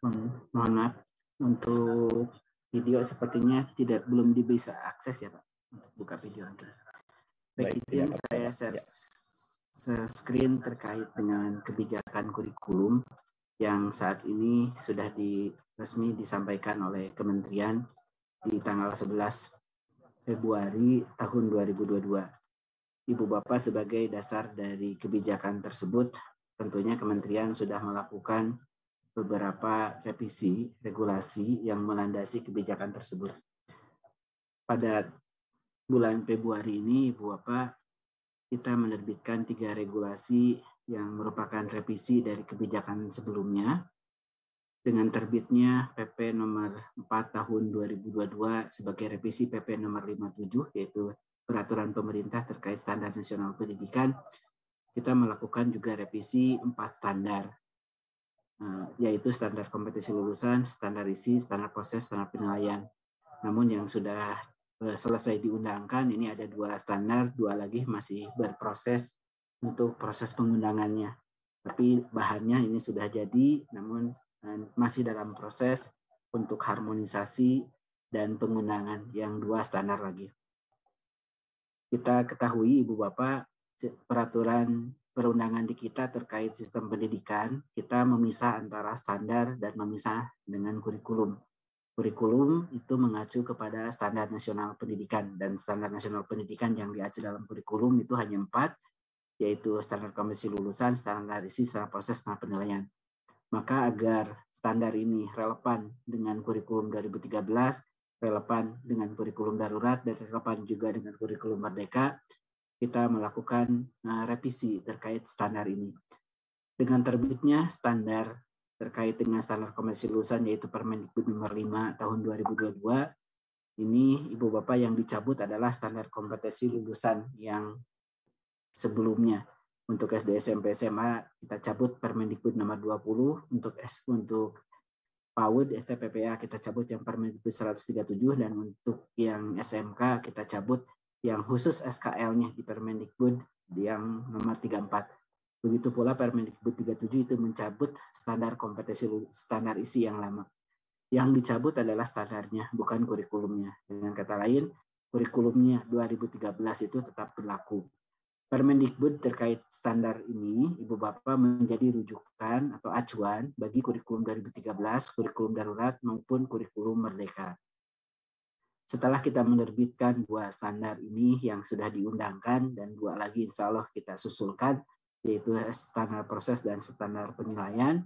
Mohon maaf, untuk video sepertinya belum bisa akses ya Pak, untuk buka video. Baik, izin saya share screen terkait dengan kebijakan kurikulum yang saat ini sudah resmi disampaikan oleh Kementerian di tanggal 11 Februari tahun 2022. Ibu Bapak, sebagai dasar dari kebijakan tersebut, tentunya Kementerian sudah melakukan beberapa revisi regulasi yang melandasi kebijakan tersebut. Pada bulan Februari ini, Ibu Bapak, kita menerbitkan 3 regulasi yang merupakan revisi dari kebijakan sebelumnya, dengan terbitnya PP nomor 4 tahun 2022 sebagai revisi PP nomor 57, yaitu Peraturan Pemerintah terkait Standar Nasional Pendidikan. Kita melakukan juga revisi 4 standar, yaitu standar kompetensi lulusan, standar isi, standar proses, standar penilaian. Namun yang sudah selesai diundangkan, ini ada 2 standar, 2 lagi masih berproses untuk proses pengundangannya. Tapi bahannya ini sudah jadi, namun masih dalam proses untuk harmonisasi dan pengundangan yang 2 standar lagi. Kita ketahui, Ibu Bapak, peraturan perundangan di kita terkait sistem pendidikan, kita memisah antara standar dan memisah dengan kurikulum. Kurikulum itu mengacu kepada standar nasional pendidikan, dan standar nasional pendidikan yang diacu dalam kurikulum itu hanya 4, yaitu standar kompetensi lulusan, standar isi, standar proses, standar penilaian. Maka agar standar ini relevan dengan kurikulum 2013, relevan dengan kurikulum darurat, dan relevan juga dengan kurikulum merdeka, kita melakukan revisi terkait standar ini. Dengan terbitnya standar terkait dengan standar kompetensi lulusan, yaitu Permendikbud nomor 5 tahun 2022, ini Ibu Bapak yang dicabut adalah standar kompetensi lulusan yang sebelumnya. Untuk SD, SMP, SMA kita cabut Permendikbud nomor 20, untuk PAUD, STPPA kita cabut yang Permendikbud 137, dan untuk yang SMK kita cabut yang khusus SKL-nya di Permendikbud yang nomor 34. Begitu pula Permendikbud 37 itu mencabut standar kompetensi standar isi yang lama. Yang dicabut adalah standarnya, bukan kurikulumnya. Dengan kata lain, kurikulumnya 2013 itu tetap berlaku. Permendikbud terkait standar ini, Ibu Bapak, menjadi rujukan atau acuan bagi kurikulum 2013, kurikulum darurat maupun kurikulum merdeka. Setelah kita menerbitkan 2 standar ini yang sudah diundangkan, dan 2 lagi insya Allah kita susulkan, yaitu standar proses dan standar penilaian,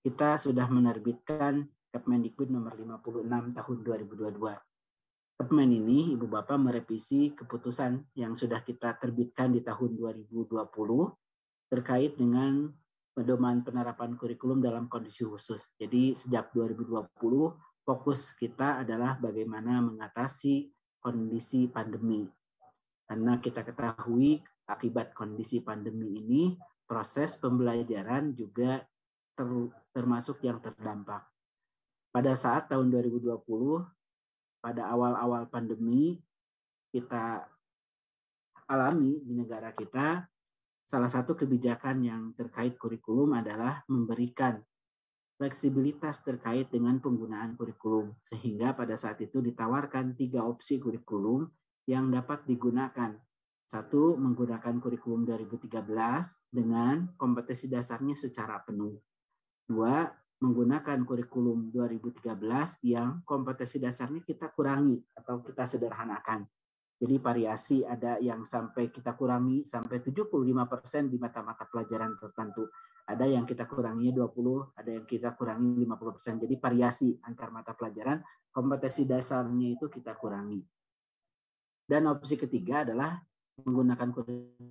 kita sudah menerbitkan Kemendikbud nomor 56 tahun 2022. Kepmen ini, Ibu Bapak, merevisi keputusan yang sudah kita terbitkan di tahun 2020 terkait dengan pedoman penerapan kurikulum dalam kondisi khusus. Jadi sejak 2020, fokus kita adalah bagaimana mengatasi kondisi pandemi. Karena kita ketahui akibat kondisi pandemi ini, proses pembelajaran juga termasuk yang terdampak. Pada saat tahun 2020, pada awal-awal pandemi, kita alami di negara kita, salah satu kebijakan yang terkait kurikulum adalah memberikan fleksibilitas terkait dengan penggunaan kurikulum, sehingga pada saat itu ditawarkan 3 opsi kurikulum yang dapat digunakan. 1, menggunakan kurikulum 2013 dengan kompetensi dasarnya secara penuh. 2, menggunakan kurikulum 2013 yang kompetensi dasarnya kita kurangi atau kita sederhanakan. Jadi variasi, ada yang sampai kita kurangi sampai 75% di mata-mata pelajaran tertentu. Ada yang kita kuranginya 20, ada yang kita kurangi 50%. Jadi variasi antar mata pelajaran, kompetensi dasarnya itu kita kurangi. Dan opsi ketiga adalah menggunakan kurikulum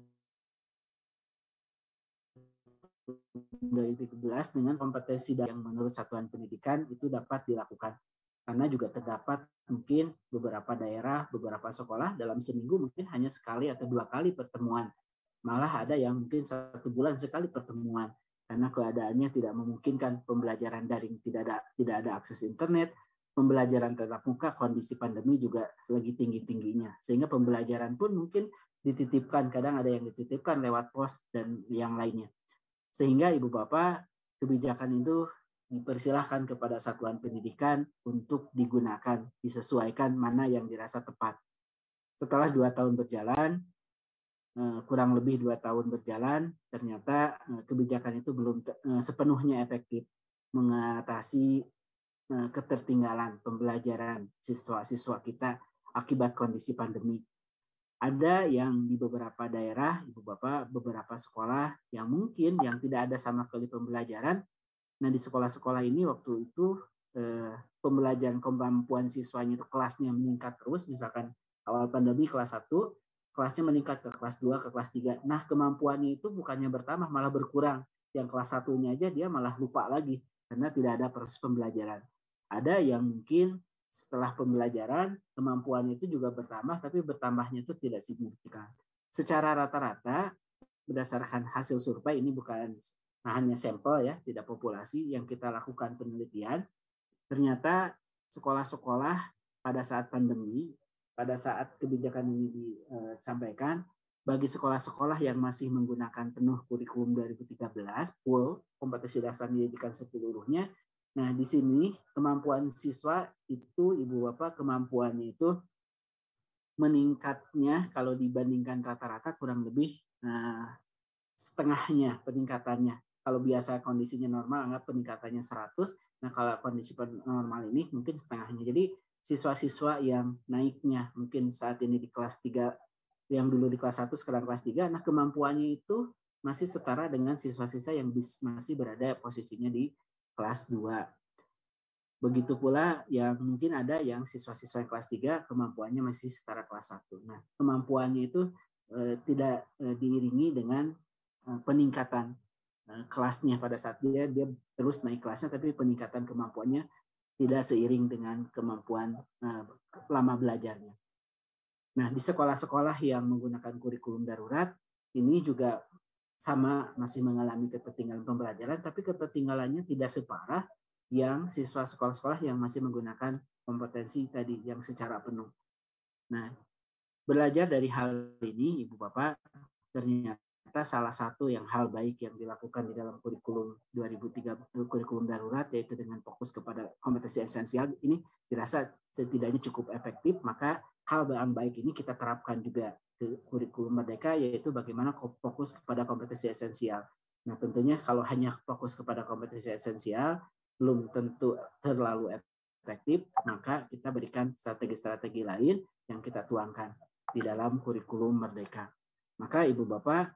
2013 dengan kompetensi yang menurut satuan pendidikan itu dapat dilakukan. Karena juga terdapat mungkin beberapa daerah, beberapa sekolah dalam seminggu mungkin hanya sekali atau 2 kali pertemuan. Malah ada yang mungkin 1 bulan sekali pertemuan. Karena keadaannya tidak memungkinkan pembelajaran daring, tidak ada akses internet, pembelajaran tatap muka, kondisi pandemi juga lagi tinggi-tingginya. Sehingga pembelajaran pun mungkin dititipkan, kadang ada yang dititipkan lewat pos dan yang lainnya. Sehingga Ibu Bapak, kebijakan itu dipersilahkan kepada satuan pendidikan untuk digunakan, disesuaikan mana yang dirasa tepat. Setelah 2 tahun berjalan, kurang lebih 2 tahun berjalan, ternyata kebijakan itu belum sepenuhnya efektif mengatasi ketertinggalan pembelajaran siswa-siswa kita akibat kondisi pandemi. Ada yang di beberapa daerah, Ibu Bapak, beberapa sekolah yang mungkin yang tidak ada sama sekali pembelajaran. Nah, di sekolah-sekolah ini waktu itu pembelajaran kemampuan siswanya itu kelasnya meningkat terus, misalkan awal pandemi kelas 1, kelasnya meningkat ke kelas 2, ke kelas 3. Nah, kemampuannya itu bukannya bertambah, malah berkurang. Yang kelas 1-nya aja dia malah lupa lagi karena tidak ada proses pembelajaran. Ada yang mungkin setelah pembelajaran kemampuannya itu juga bertambah, tapi bertambahnya itu tidak signifikan. Secara rata-rata berdasarkan hasil survei, ini bukan hanya sampel ya, tidak populasi, yang kita lakukan penelitian, ternyata sekolah-sekolah pada saat pandemi, pada saat kebijakan ini disampaikan, bagi sekolah-sekolah yang masih menggunakan penuh kurikulum 2013, full kompetisi dasar pendidikan seluruhnya, nah di sini kemampuan siswa itu, Ibu Bapak, kemampuannya itu meningkatnya kalau dibandingkan rata-rata kurang lebih setengahnya peningkatannya. Kalau biasa kondisinya normal, anggap peningkatannya 100. Nah, kalau kondisi normal ini mungkin setengahnya. Jadi, siswa-siswa yang naiknya mungkin saat ini di kelas 3, yang dulu di kelas 1, sekarang kelas 3, nah kemampuannya itu masih setara dengan siswa-siswa yang masih berada posisinya di kelas 2. Begitu pula yang mungkin ada yang siswa-siswa yang kelas 3 kemampuannya masih setara kelas 1. Nah, kemampuannya itu tidak diiringi dengan peningkatan kelasnya pada saat dia terus naik kelasnya, tapi peningkatan kemampuannya tidak seiring dengan kemampuan lama belajarnya. Nah, di sekolah-sekolah yang menggunakan kurikulum darurat, ini juga sama, masih mengalami ketertinggalan pembelajaran, tapi ketertinggalannya tidak separah yang siswa sekolah-sekolah yang masih menggunakan kompetensi tadi yang secara penuh. Nah, belajar dari hal ini, Ibu Bapak, ternyata salah satu yang hal baik yang dilakukan di dalam kurikulum 2003 kurikulum darurat, yaitu dengan fokus kepada kompetensi esensial, ini dirasa setidaknya cukup efektif. Maka hal yang baik ini kita terapkan juga ke kurikulum Merdeka, yaitu bagaimana fokus kepada kompetensi esensial. Nah, tentunya kalau hanya fokus kepada kompetensi esensial belum tentu terlalu efektif, maka kita berikan strategi-strategi lain yang kita tuangkan di dalam kurikulum Merdeka. Maka Ibu Bapak,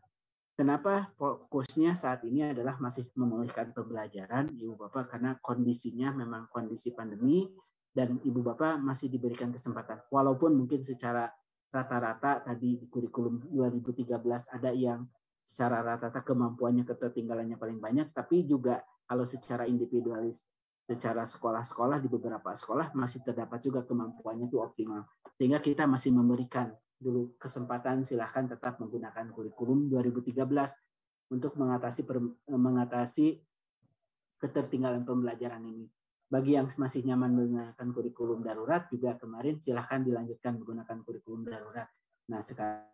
kenapa fokusnya saat ini adalah masih memulihkan pembelajaran, Ibu Bapak, karena kondisinya memang kondisi pandemi dan Ibu Bapak masih diberikan kesempatan. Walaupun mungkin secara rata-rata tadi di kurikulum 2013 ada yang secara rata-rata kemampuannya ketertinggalannya paling banyak, tapi juga kalau secara individualis, secara sekolah-sekolah di beberapa sekolah masih terdapat juga kemampuannya itu optimal. Sehingga kita masih memberikan dulu kesempatan, silahkan tetap menggunakan kurikulum 2013 untuk mengatasi ketertinggalan pembelajaran ini. Bagi yang masih nyaman menggunakan kurikulum darurat juga kemarin silahkan dilanjutkan menggunakan kurikulum darurat. Nah, sekarang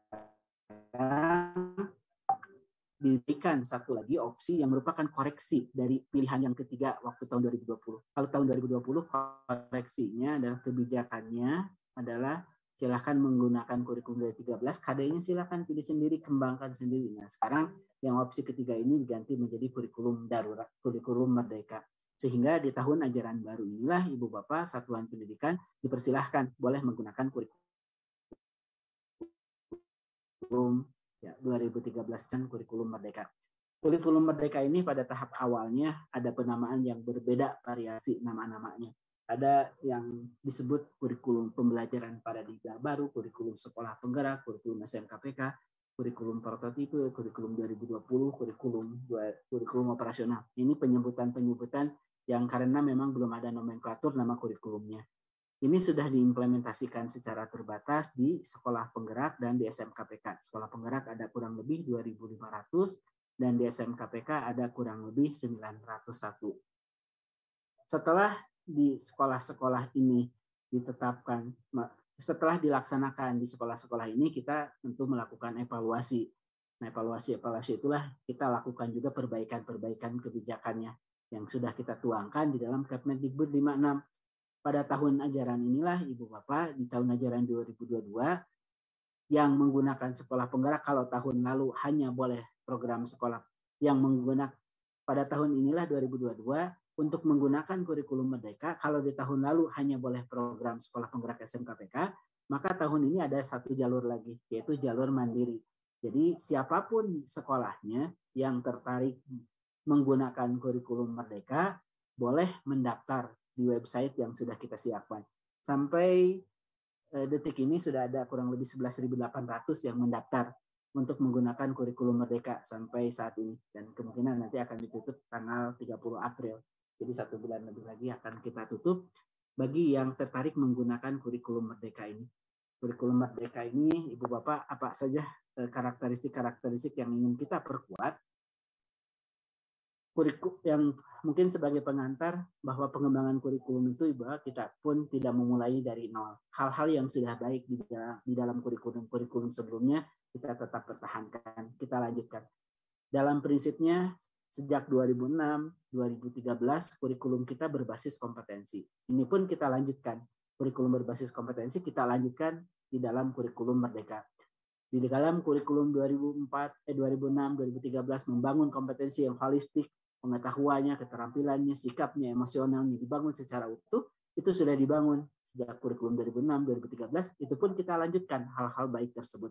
diberikan satu lagi opsi yang merupakan koreksi dari pilihan yang ketiga waktu tahun 2020. Kalau tahun 2020 koreksinya adalah kebijakannya adalah silahkan menggunakan kurikulum 2013, KD-nya silahkan pilih sendiri, kembangkan sendiri. Nah, sekarang yang opsi ketiga ini diganti menjadi kurikulum darurat, kurikulum Merdeka. Sehingga di tahun ajaran baru inilah Ibu Bapak satuan pendidikan dipersilahkan boleh menggunakan kurikulum 2013 dan kurikulum Merdeka. Kurikulum Merdeka ini pada tahap awalnya ada penamaan yang berbeda, variasi nama-namanya. Ada yang disebut kurikulum pembelajaran paradigma baru, kurikulum sekolah penggerak, kurikulum SMKPK, kurikulum prototipe, kurikulum 2020, kurikulum operasional. Ini penyebutan-penyebutan yang karena memang belum ada nomenklatur nama kurikulumnya. Ini sudah diimplementasikan secara terbatas di sekolah penggerak dan di SMKPK. Sekolah penggerak ada kurang lebih 2.500 dan di SMKPK ada kurang lebih 901. Setelah di sekolah-sekolah ini ditetapkan, setelah dilaksanakan di sekolah-sekolah ini, kita tentu melakukan evaluasi. Nah, evaluasi itulah kita lakukan juga perbaikan-perbaikan kebijakannya. yang sudah kita tuangkan di dalam Kepmendikbud 56. Pada tahun ajaran inilah Ibu Bapak, di tahun ajaran 2022 yang menggunakan sekolah penggerak, kalau tahun lalu hanya boleh program sekolah yang menggunakan, pada tahun inilah 2022 untuk menggunakan kurikulum Merdeka, kalau di tahun lalu hanya boleh program sekolah penggerak SMKPK, maka tahun ini ada satu jalur lagi, yaitu jalur mandiri. Jadi siapapun sekolahnya yang tertarik menggunakan kurikulum Merdeka boleh mendaftar di website yang sudah kita siapkan. Sampai detik ini sudah ada kurang lebih 11.800 yang mendaftar untuk menggunakan kurikulum Merdeka sampai saat ini. Dan kemungkinan nanti akan ditutup tanggal 30 April. Jadi 1 bulan lebih lagi akan kita tutup bagi yang tertarik menggunakan kurikulum Merdeka ini. Kurikulum Merdeka ini, Ibu Bapak, apa saja karakteristik-karakteristik yang ingin kita perkuat? Kurikulum yang mungkin sebagai pengantar bahwa pengembangan kurikulum itu Ibu, kita pun tidak memulai dari nol. Hal-hal yang sudah baik di dalam kurikulum sebelumnya kita tetap pertahankan, kita lanjutkan. Dalam prinsipnya sejak 2006, 2013 kurikulum kita berbasis kompetensi. Ini pun kita lanjutkan. Kurikulum berbasis kompetensi kita lanjutkan di dalam kurikulum Merdeka. Di dalam kurikulum 2006, 2013 membangun kompetensi yang holistik, pengetahuannya, keterampilannya, sikapnya, emosionalnya dibangun secara utuh, itu sudah dibangun sejak kurikulum 2006, 2013, itu pun kita lanjutkan hal-hal baik tersebut.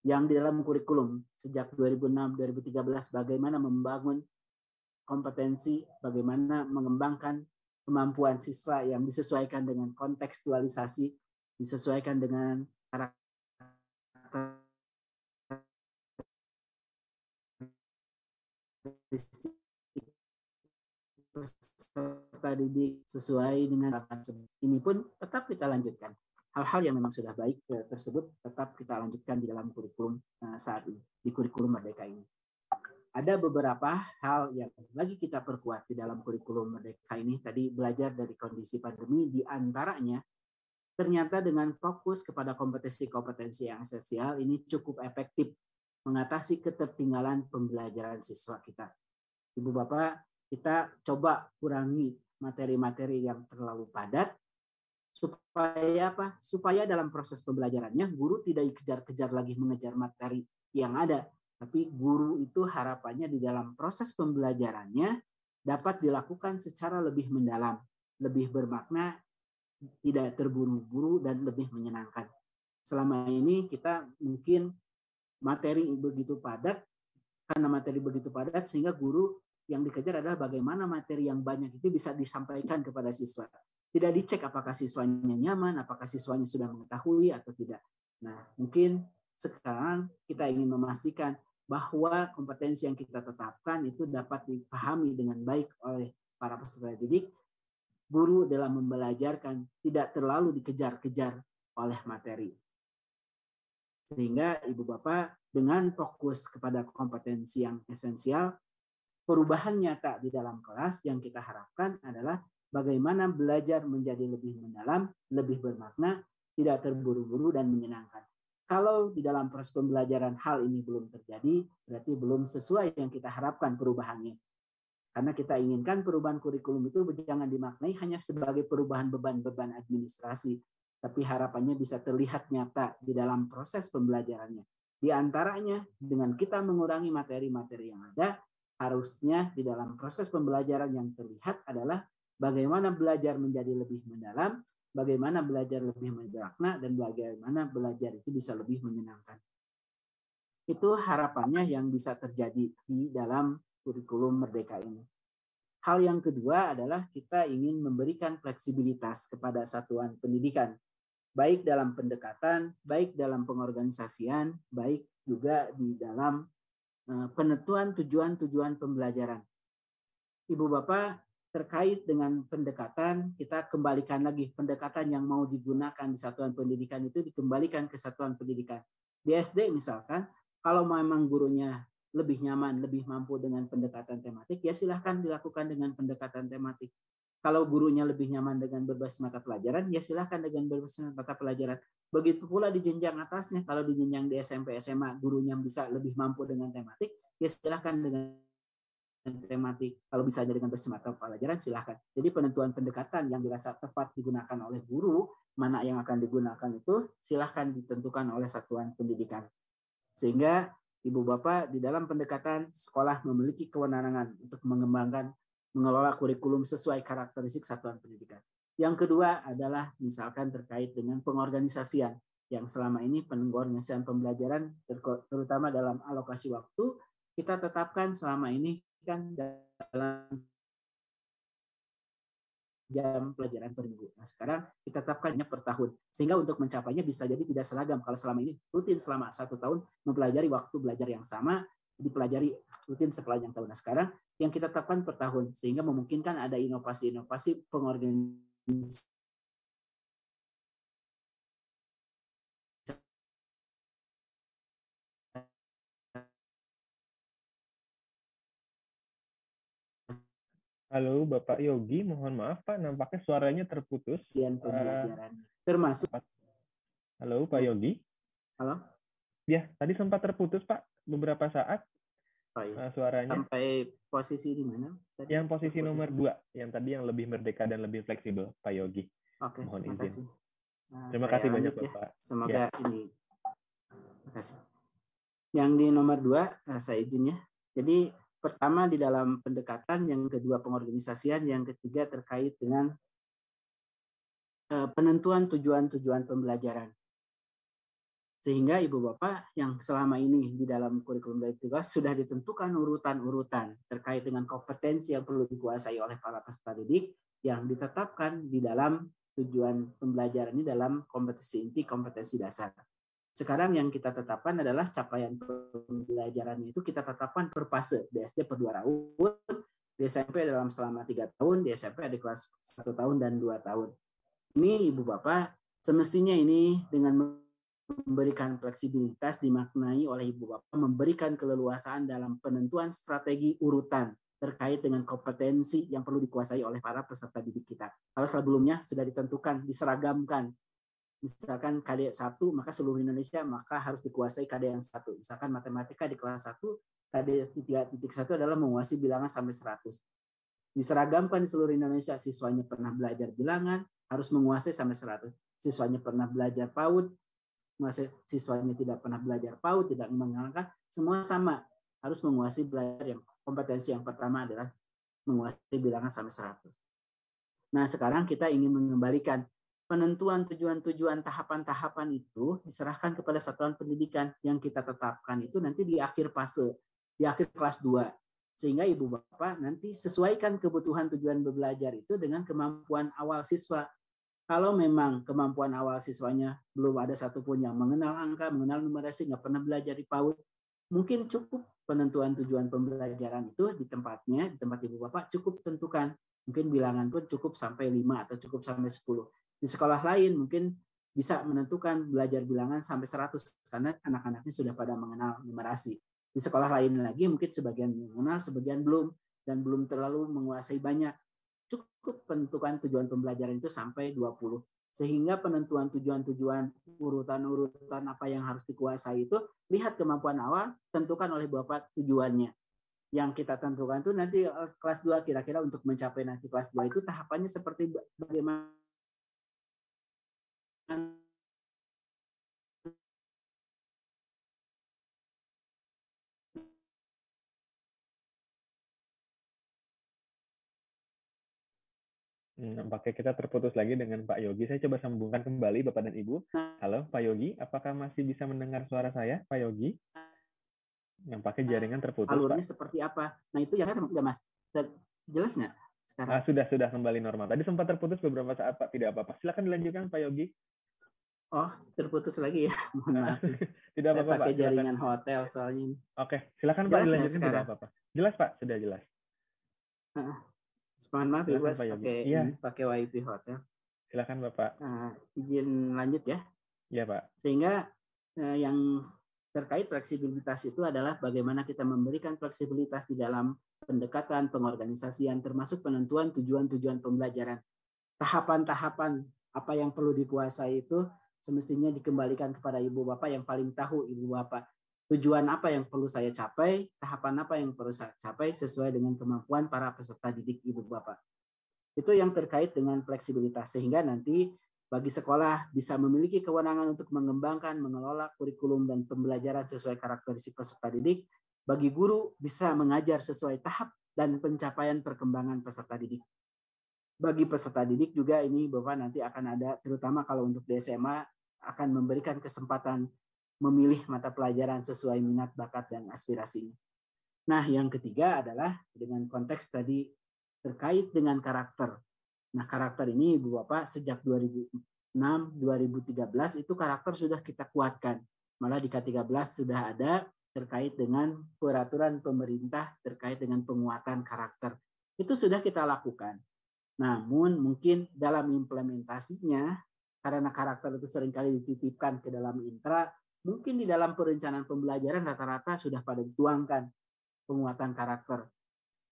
Yang di dalam kurikulum sejak 2006, 2013 bagaimana membangun kompetensi, bagaimana mengembangkan kemampuan siswa yang disesuaikan dengan kontekstualisasi, disesuaikan dengan karakter peserta didik sesuai dengan ini pun tetap kita lanjutkan. Hal-hal yang memang sudah baik tersebut tetap kita lanjutkan di dalam kurikulum saat ini, di kurikulum Merdeka ini. Ada beberapa hal yang lagi kita perkuat di dalam kurikulum Merdeka ini. Tadi belajar dari kondisi pandemi, di antaranya ternyata dengan fokus kepada kompetensi-kompetensi yang esensial ini cukup efektif mengatasi ketertinggalan pembelajaran siswa kita. Ibu Bapak, kita coba kurangi materi-materi yang terlalu padat supaya apa? Supaya dalam proses pembelajarannya guru tidak dikejar-kejar lagi mengejar materi yang ada, tapi guru itu harapannya di dalam proses pembelajarannya dapat dilakukan secara lebih mendalam, lebih bermakna, tidak terburu-buru dan lebih menyenangkan. Selama ini kita mungkin materi begitu padat, karena materi begitu padat sehingga guru yang dikejar adalah bagaimana materi yang banyak itu bisa disampaikan kepada siswa. Tidak dicek apakah siswanya nyaman, apakah siswanya sudah mengetahui atau tidak. Nah, mungkin sekarang kita ingin memastikan bahwa kompetensi yang kita tetapkan itu dapat dipahami dengan baik oleh para peserta didik. Guru dalam membelajarkan tidak terlalu dikejar-kejar oleh materi. Sehingga Ibu Bapak dengan fokus kepada kompetensi yang esensial, perubahan nyata di dalam kelas yang kita harapkan adalah bagaimana belajar menjadi lebih mendalam, lebih bermakna, tidak terburu-buru dan menyenangkan. Kalau di dalam proses pembelajaran hal ini belum terjadi, berarti belum sesuai yang kita harapkan perubahannya. Karena kita inginkan perubahan kurikulum itu jangan dimaknai hanya sebagai perubahan beban-beban administrasi, tapi harapannya bisa terlihat nyata di dalam proses pembelajarannya. Di antaranya dengan kita mengurangi materi-materi yang ada, harusnya di dalam proses pembelajaran yang terlihat adalah bagaimana belajar menjadi lebih mendalam, bagaimana belajar lebih bermakna, dan bagaimana belajar itu bisa lebih menyenangkan. Itu harapannya yang bisa terjadi di dalam kurikulum Merdeka ini. Hal yang kedua adalah kita ingin memberikan fleksibilitas kepada satuan pendidikan, baik dalam pendekatan, baik dalam pengorganisasian, baik juga di dalam penentuan tujuan-tujuan pembelajaran. Ibu Bapak, terkait dengan pendekatan, kita kembalikan lagi pendekatan yang mau digunakan di satuan pendidikan itu dikembalikan ke satuan pendidikan. Di SD misalkan, kalau memang gurunya lebih nyaman, lebih mampu dengan pendekatan tematik, ya silahkan dilakukan dengan pendekatan tematik. Kalau gurunya lebih nyaman dengan berbasis mata pelajaran, ya silahkan dengan berbasis mata pelajaran. Begitu pula di jenjang atasnya, kalau di jenjang di SMP, SMA, gurunya bisa lebih mampu dengan tematik, ya silahkan dengan tematik. Kalau bisa dengan basis mata pelajaran silahkan. Jadi penentuan pendekatan yang dirasa tepat digunakan oleh guru, mana yang akan digunakan itu silahkan ditentukan oleh satuan pendidikan. Sehingga Ibu Bapak di dalam pendekatan sekolah memiliki kewenangan untuk mengembangkan, mengelola kurikulum sesuai karakteristik satuan pendidikan. Yang kedua adalah misalkan terkait dengan pengorganisasian yang selama ini pengorganisasian pembelajaran terutama dalam alokasi waktu kita tetapkan selama ini kan dalam jam pelajaran per minggu. Nah, sekarang kita tetapkannya per tahun. Sehingga untuk mencapainya bisa jadi tidak seragam. Kalau selama ini rutin selama 1 tahun mempelajari waktu belajar yang sama, dipelajari rutin sepanjang tahun. Nah, sekarang yang kita tetapkan per tahun. Sehingga memungkinkan ada inovasi-inovasi pengorganisasian. Halo Bapak Yogi, mohon maaf Pak, nampaknya suaranya terputus. Pembelajaran. Termasuk. Halo Pak Yogi. Halo. Ya, tadi sempat terputus Pak beberapa saat. Oh, iya. Suaranya. Sampai posisi di mana? Tadi yang posisi nomor 2, yang tadi yang lebih merdeka dan lebih fleksibel, Pak Yogi. Oke, mohon izin. Makasih. Terima kasih banyak Bapak. Semoga ini. Terima kasih. Yang di nomor 2, saya izin ya. Jadi pertama di dalam pendekatan, yang kedua pengorganisasian, yang ketiga terkait dengan penentuan tujuan-tujuan pembelajaran. Sehingga Ibu Bapak yang selama ini di dalam kurikulum dari tugas sudah ditentukan urutan-urutan terkait dengan kompetensi yang perlu dikuasai oleh para peserta didik yang ditetapkan di dalam tujuan pembelajaran ini dalam kompetensi inti, kompetensi dasar. Sekarang yang kita tetapkan adalah capaian pembelajaran itu kita tetapkan per fase, di SD per 2 tahun, di SMP dalam selama 3 tahun, di SMP di kelas 1 tahun dan 2 tahun. Ini Ibu Bapak, semestinya ini dengan memberikan fleksibilitas dimaknai oleh Ibu Bapak, memberikan keleluasaan dalam penentuan strategi urutan terkait dengan kompetensi yang perlu dikuasai oleh para peserta didik kita. Kalau sebelumnya sudah ditentukan, diseragamkan, misalkan KD 1 maka seluruh Indonesia maka harus dikuasai KD yang 1. Misalkan matematika di kelas 1 KD 3.1 adalah menguasai bilangan sampai 100. Diseragamkan di seluruh Indonesia, siswanya pernah belajar bilangan harus menguasai sampai 100. Siswanya pernah belajar PAUD, siswanya tidak pernah belajar PAUD, tidak mengenalkan, semua sama harus menguasai belajar. Yang kompetensi yang pertama adalah menguasai bilangan sampai 100. Nah, sekarang kita ingin mengembalikan penentuan tujuan-tujuan tahapan-tahapan itu diserahkan kepada satuan pendidikan yang kita tetapkan itu nanti di akhir fase, di akhir kelas 2. Sehingga Ibu Bapak nanti sesuaikan kebutuhan tujuan belajar itu dengan kemampuan awal siswa. Kalau memang kemampuan awal siswanya belum ada satupun yang mengenal angka, mengenal numerasi, nggak pernah belajar di PAUD, mungkin cukup penentuan tujuan pembelajaran itu di tempatnya, di tempat Ibu Bapak cukup tentukan. Mungkin bilangan pun cukup sampai 5 atau cukup sampai 10. Di sekolah lain mungkin bisa menentukan belajar bilangan sampai 100 karena anak-anaknya sudah pada mengenal numerasi. Di sekolah lain lagi mungkin sebagian mengenal, sebagian belum, dan belum terlalu menguasai banyak. Cukup penentukan tujuan pembelajaran itu sampai 20. Sehingga penentuan tujuan-tujuan, urutan-urutan apa yang harus dikuasai itu, lihat kemampuan awal, tentukan oleh Bapak tujuannya. Yang kita tentukan itu nanti kelas 2 kira-kira untuk mencapai nanti kelas 2 itu tahapannya seperti bagaimana. Nampaknya kita terputus lagi dengan Pak Yogi. Saya coba sambungkan kembali Bapak dan Ibu. Halo Pak Yogi, apakah masih bisa mendengar suara saya Pak Yogi? Nampaknya jaringan terputus alurnya Pak. Seperti apa? Nah itu ya kan udah Mas. Jelas nggak sekarang? Sudah kembali normal. Tadi sempat terputus beberapa saat Pak, tidak apa-apa. Silakan dilanjutkan Pak Yogi. Oh, terputus lagi ya. Mohon maaf. Tidak apa-apa Pak. Pakai jaringan hotel soalnya. Oke, silakan Jelas Pak dilanjutkan, tidak apa-apa. Jelas Pak, sudah jelas. Mohon maaf silakan, Mas, pakai WiFi hotel. Silakan Bapak. Izin lanjut ya. Iya Pak. Sehingga yang terkait fleksibilitas itu adalah bagaimana kita memberikan fleksibilitas di dalam pendekatan pengorganisasian termasuk penentuan tujuan-tujuan pembelajaran. Tahapan-tahapan apa yang perlu dikuasai itu semestinya dikembalikan kepada Ibu Bapak yang paling tahu Ibu Bapak. tujuan apa yang perlu saya capai, tahapan apa yang perlu saya capai sesuai dengan kemampuan para peserta didik Ibu Bapak. Itu yang terkait dengan fleksibilitas, sehingga nanti bagi sekolah bisa memiliki kewenangan untuk mengembangkan, mengelola kurikulum dan pembelajaran sesuai karakteristik peserta didik. Bagi guru bisa mengajar sesuai tahap dan pencapaian perkembangan peserta didik. Bagi peserta didik juga ini Bapak nanti akan ada, terutama kalau untuk di SMA, akan memberikan kesempatan memilih mata pelajaran sesuai minat, bakat, dan aspirasinya. Nah, yang ketiga adalah dengan konteks tadi terkait dengan karakter. Nah, karakter ini Ibu Bapak sejak 2006-2013 itu karakter sudah kita kuatkan. Malah di K13 sudah ada terkait dengan peraturan pemerintah terkait dengan penguatan karakter. Itu sudah kita lakukan. Namun mungkin dalam implementasinya, karena karakter itu seringkali dititipkan ke dalam intra, mungkin di dalam perencanaan pembelajaran rata-rata sudah pada dituangkan penguatan karakter.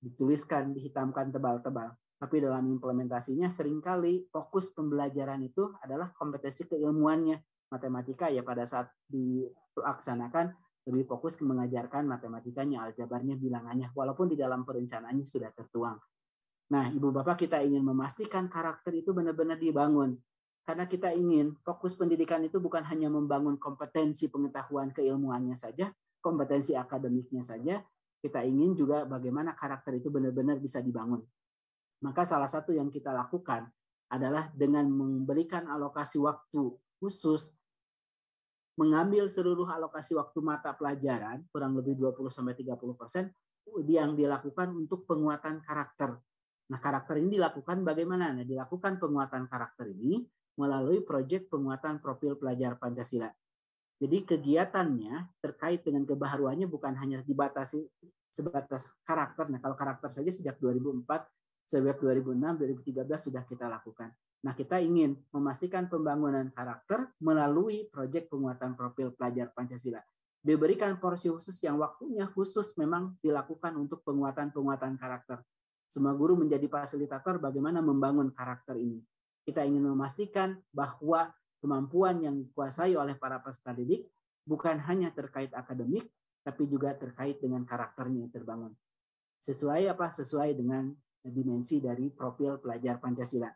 Dituliskan, dihitamkan tebal-tebal. Tapi dalam implementasinya seringkali fokus pembelajaran itu adalah kompetensi keilmuannya. Matematika ya pada saat dilaksanakan lebih fokus ke mengajarkan matematikanya, aljabarnya, bilangannya. Walaupun di dalam perencanaannya sudah tertuang. Nah, Ibu Bapak, kita ingin memastikan karakter itu benar-benar dibangun. Karena kita ingin fokus pendidikan itu bukan hanya membangun kompetensi pengetahuan keilmuannya saja, kompetensi akademiknya saja, kita ingin juga bagaimana karakter itu benar-benar bisa dibangun. Maka salah satu yang kita lakukan adalah dengan memberikan alokasi waktu khusus, mengambil seluruh alokasi waktu mata pelajaran, kurang lebih 20-30%, yang dilakukan untuk penguatan karakter. Nah, karakter ini dilakukan bagaimana? Nah, dilakukan penguatan karakter ini melalui proyek penguatan profil pelajar Pancasila. Jadi kegiatannya terkait dengan kebaharuannya bukan hanya dibatasi sebatas karakter. Nah, kalau karakter saja sejak 2004, sejak 2006, 2013 sudah kita lakukan. Nah, kita ingin memastikan pembangunan karakter melalui proyek penguatan profil pelajar Pancasila. Diberikan porsi khusus yang waktunya khusus memang dilakukan untuk penguatan karakter. Semua guru menjadi fasilitator bagaimana membangun karakter ini. Kita ingin memastikan bahwa kemampuan yang dikuasai oleh para peserta didik bukan hanya terkait akademik, tapi juga terkait dengan karakternya yang terbangun. Sesuai apa? Sesuai dengan dimensi dari profil pelajar Pancasila.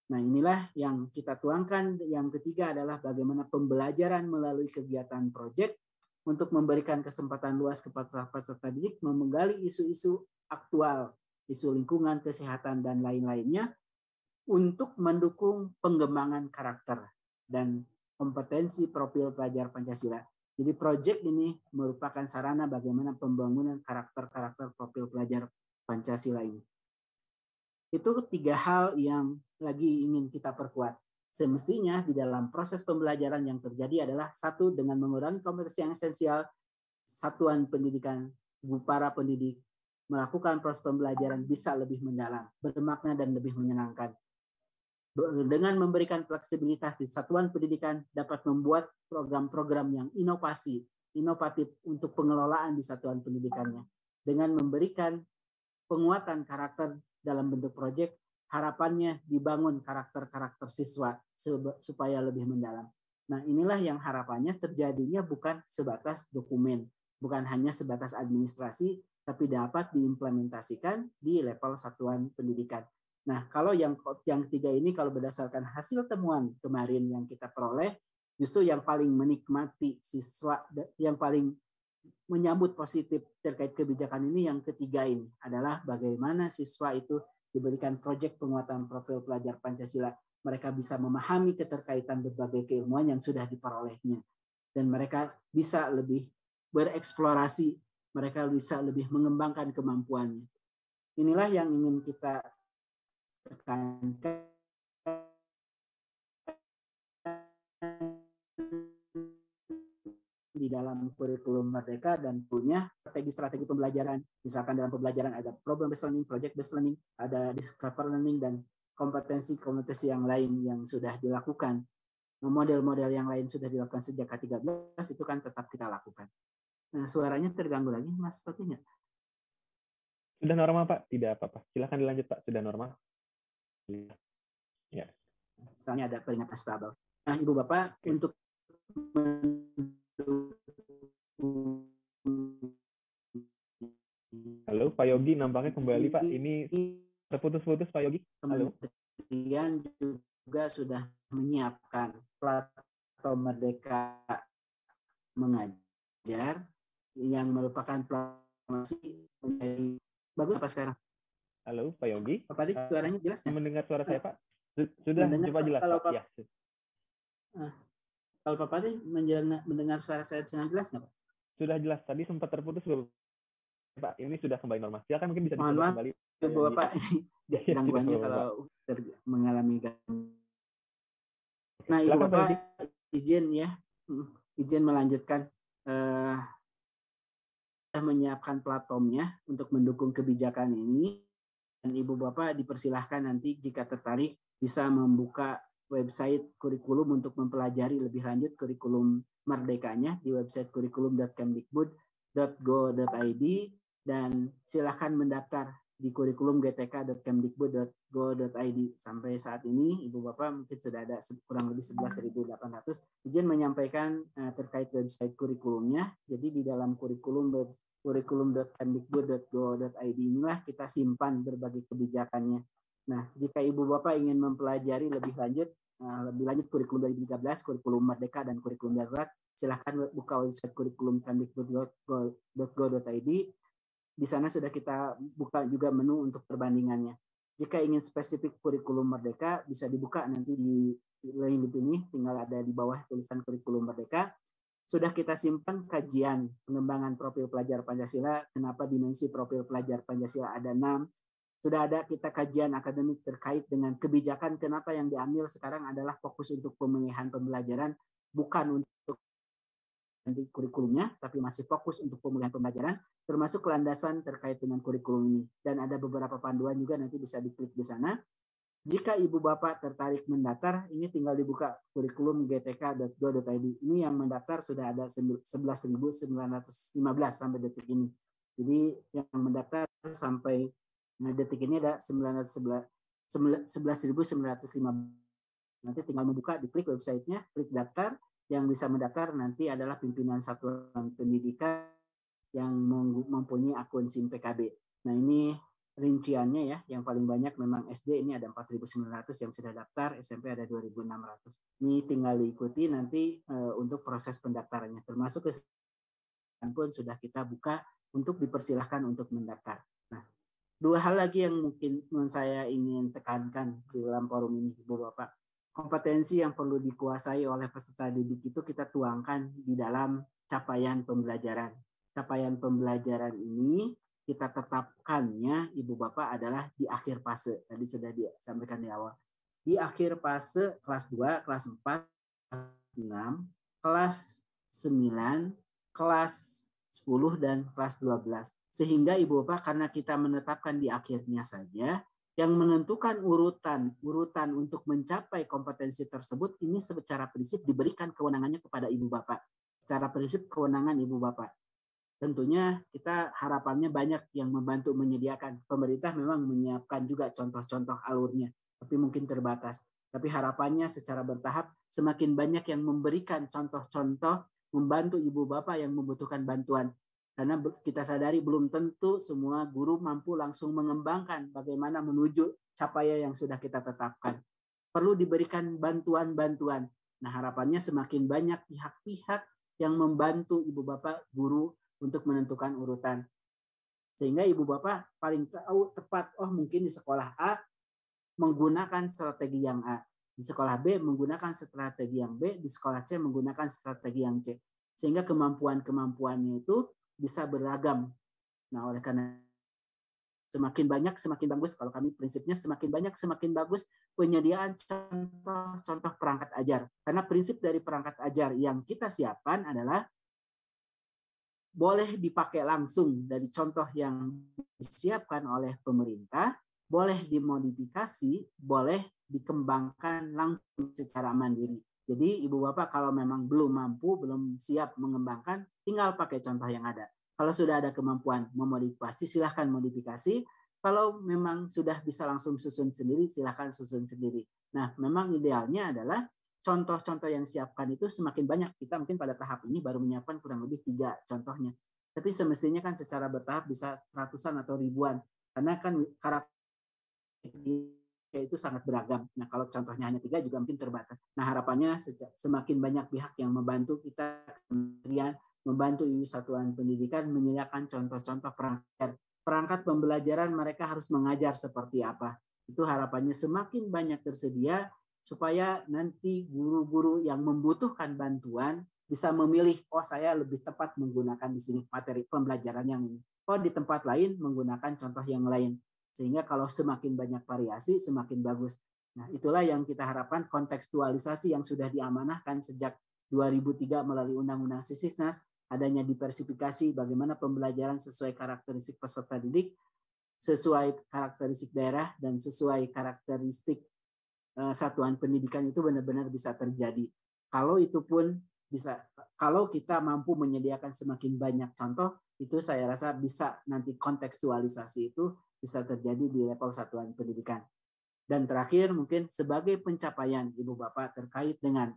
Nah, inilah yang kita tuangkan. Yang ketiga adalah bagaimana pembelajaran melalui kegiatan proyek untuk memberikan kesempatan luas kepada peserta didik menggali isu-isu aktual, isu lingkungan, kesehatan, dan lain-lainnya untuk mendukung pengembangan karakter dan kompetensi profil pelajar Pancasila. Jadi proyek ini merupakan sarana bagaimana pembangunan karakter-karakter profil pelajar Pancasila ini. Itu tiga hal yang lagi ingin kita perkuat. Semestinya di dalam proses pembelajaran yang terjadi adalah satu, dengan mengurangi kompetensi yang esensial, satuan pendidikan, para pendidik melakukan proses pembelajaran bisa lebih mendalam, bermakna dan lebih menyenangkan. Dengan memberikan fleksibilitas di satuan pendidikan dapat membuat program-program yang inovatif untuk pengelolaan di satuan pendidikannya. Dengan memberikan penguatan karakter dalam bentuk proyek, harapannya dibangun karakter-karakter siswa supaya lebih mendalam. Nah, inilah yang harapannya terjadinya bukan sebatas dokumen, bukan hanya sebatas administrasi, tapi dapat diimplementasikan di level satuan pendidikan. Nah, kalau yang tiga ini, kalau berdasarkan hasil temuan kemarin yang kita peroleh, justru yang paling menikmati siswa, yang paling menyambut positif terkait kebijakan ini, yang ketiga ini adalah bagaimana siswa itu diberikan proyek penguatan profil pelajar Pancasila. Mereka bisa memahami keterkaitan berbagai keilmuan yang sudah diperolehnya. Dan mereka bisa lebih bereksplorasi, mereka bisa lebih mengembangkan kemampuannya. Inilah yang ingin kita tekankan di dalam kurikulum Merdeka, dan punya strategi-strategi pembelajaran. Misalkan dalam pembelajaran ada problem based learning, project based learning, ada discover learning, dan kompetensi-kompetensi yang lain yang sudah dilakukan. Model-model yang lain sudah dilakukan sejak K13, itu kan tetap kita lakukan. Nah, suaranya terganggu lagi, Mas, sepertinya. Sudah normal, Pak? Tidak apa-apa. Silakan dilanjut, Pak. Sudah normal. Ya. Misalnya ada peringatan stabil. Nah, Ibu Bapak, untuk Halo, Pak Yogi, nampaknya kembali, Pak. Ini terputus-putus, Pak Yogi. Halo. Kementerian juga sudah menyiapkan platform Merdeka Mengajar yang merupakan platform menjadi bagus apa sekarang? Halo, Pak Yogi. Pak Padi, suaranya jelas nggak? Mendengar suara saya, Pak? Sudah, coba jelas, kalau Pak. Ya. Kalau Pak Padi mendengar suara saya dengan jelas nggak, Pak? Sudah jelas. Tadi sempat terputus, Pak. Ini sudah kembali normal. Silakan mungkin bisa Mohon dicoba maaf, kembali. Bapak, gangguannya kalau mengalami gangguan. Nah, Ibu Bapak, izin melanjutkan. Menyiapkan platformnya untuk mendukung kebijakan ini, dan Ibu Bapak dipersilahkan nanti jika tertarik bisa membuka website kurikulum untuk mempelajari lebih lanjut kurikulum merdekanya di website kurikulum.kemdikbud.go.id, dan silahkan mendaftar di kurikulum gtk.kemdikbud.go.id. Sampai saat ini Ibu Bapak mungkin sudah ada kurang lebih 11.800. Izin menyampaikan terkait website kurikulumnya. Jadi di dalam kurikulum.kemdikbud.go.id inilah kita simpan berbagai kebijakannya. Nah, jika Ibu Bapak ingin mempelajari lebih lanjut kurikulum 2013, kurikulum Merdeka, dan kurikulum darurat, silahkan buka website kurikulum.kemdikbud.go.id. Di sana sudah kita buka juga menu untuk perbandingannya. Jika ingin spesifik kurikulum Merdeka, bisa dibuka nanti di link ini, tinggal ada di bawah tulisan kurikulum Merdeka. Sudah kita simpan kajian pengembangan profil pelajar Pancasila, kenapa dimensi profil pelajar Pancasila ada 6. Sudah ada kita kajian akademik terkait dengan kebijakan, kenapa yang diambil sekarang adalah fokus untuk pemilihan pembelajaran, bukan untuk nanti kurikulumnya, tapi masih fokus untuk pemulihan pembelajaran, termasuk landasan terkait dengan kurikulum ini. Dan ada beberapa panduan juga, nanti bisa diklik di sana. Jika Ibu Bapak tertarik mendaftar, ini tinggal dibuka kurikulum gtk.go.id. Ini yang mendaftar sudah ada 11.915 sampai detik ini. Jadi yang mendaftar sampai detik ini ada 11.915. Nanti tinggal membuka, diklik websitenya, klik daftar. Yang bisa mendaftar nanti adalah pimpinan satuan pendidikan yang mempunyai akun SIM PKB. Nah, ini rinciannya ya, yang paling banyak memang SD ini ada 4.900 yang sudah daftar, SMP ada 2.600. Ini tinggal diikuti nanti untuk proses pendaftarannya, termasuk kesehatan pun sudah kita buka untuk dipersilahkan untuk mendaftar. Nah, dua hal lagi yang mungkin saya ingin tekankan di dalam forum ini, Ibu Bapak. Kompetensi yang perlu dikuasai oleh peserta didik itu kita tuangkan di dalam capaian pembelajaran. Capaian pembelajaran ini kita tetapkannya, Ibu Bapak, adalah di akhir fase. Tadi sudah disampaikan di awal. Di akhir fase kelas 2, kelas 4, kelas 6, kelas 9, kelas 10, dan kelas 12. Sehingga Ibu Bapak, karena kita menetapkan di akhirnya saja, yang menentukan urutan untuk mencapai kompetensi tersebut ini secara prinsip diberikan kewenangannya kepada Ibu Bapak. Secara prinsip kewenangan Ibu Bapak. Tentunya kita harapannya banyak yang membantu menyediakan. Pemerintah memang menyiapkan juga contoh-contoh alurnya, tapi mungkin terbatas. Tapi harapannya secara bertahap semakin banyak yang memberikan contoh-contoh, membantu Ibu Bapak yang membutuhkan bantuan. Karena kita sadari belum tentu semua guru mampu langsung mengembangkan bagaimana menuju capaian yang sudah kita tetapkan. Perlu diberikan bantuan-bantuan. Nah, harapannya semakin banyak pihak-pihak yang membantu Ibu Bapak guru untuk menentukan urutan. Sehingga Ibu Bapak paling tahu tepat, oh mungkin di sekolah A menggunakan strategi yang A, di sekolah B menggunakan strategi yang B, di sekolah C menggunakan strategi yang C. Sehingga kemampuan-kemampuannya itu bisa beragam. Nah, oleh karena semakin banyak semakin bagus. Kalau kami prinsipnya semakin banyak semakin bagus penyediaan contoh perangkat ajar. Karena prinsip dari perangkat ajar yang kita siapkan adalah boleh dipakai langsung dari contoh yang disiapkan oleh pemerintah, boleh dimodifikasi, boleh dikembangkan langsung secara mandiri. Jadi Ibu Bapak kalau memang belum mampu, belum siap mengembangkan, tinggal pakai contoh yang ada. Kalau sudah ada kemampuan memodifikasi, silahkan modifikasi. Kalau memang sudah bisa langsung susun sendiri, silahkan susun sendiri. Nah, memang idealnya adalah contoh-contoh yang siapkan itu semakin banyak. Kita mungkin pada tahap ini baru menyiapkan kurang lebih 3 contohnya. Tapi semestinya kan secara bertahap bisa ratusan atau ribuan. Karena kan karakter itu sangat beragam. Nah, kalau contohnya hanya 3 juga mungkin terbatas. Nah, harapannya semakin banyak pihak yang membantu kita, kementerian, membantu satuan pendidikan menyediakan contoh-contoh perangkat pembelajaran mereka harus mengajar seperti apa. Itu harapannya semakin banyak tersedia supaya nanti guru-guru yang membutuhkan bantuan bisa memilih, oh saya lebih tepat menggunakan di sini materi pembelajaran yang ini. Oh di tempat lain menggunakan contoh yang lain. Sehingga kalau semakin banyak variasi, semakin bagus. Nah, itulah yang kita harapkan kontekstualisasi yang sudah diamanahkan sejak 2003 melalui Undang-Undang Sisdiknas, adanya diversifikasi bagaimana pembelajaran sesuai karakteristik peserta didik, sesuai karakteristik daerah, dan sesuai karakteristik satuan pendidikan itu benar-benar bisa terjadi. Kalau itu pun bisa, kalau kita mampu menyediakan semakin banyak contoh, itu saya rasa bisa nanti kontekstualisasi itu bisa terjadi di level satuan pendidikan. Dan terakhir mungkin sebagai pencapaian Ibu Bapak terkait dengan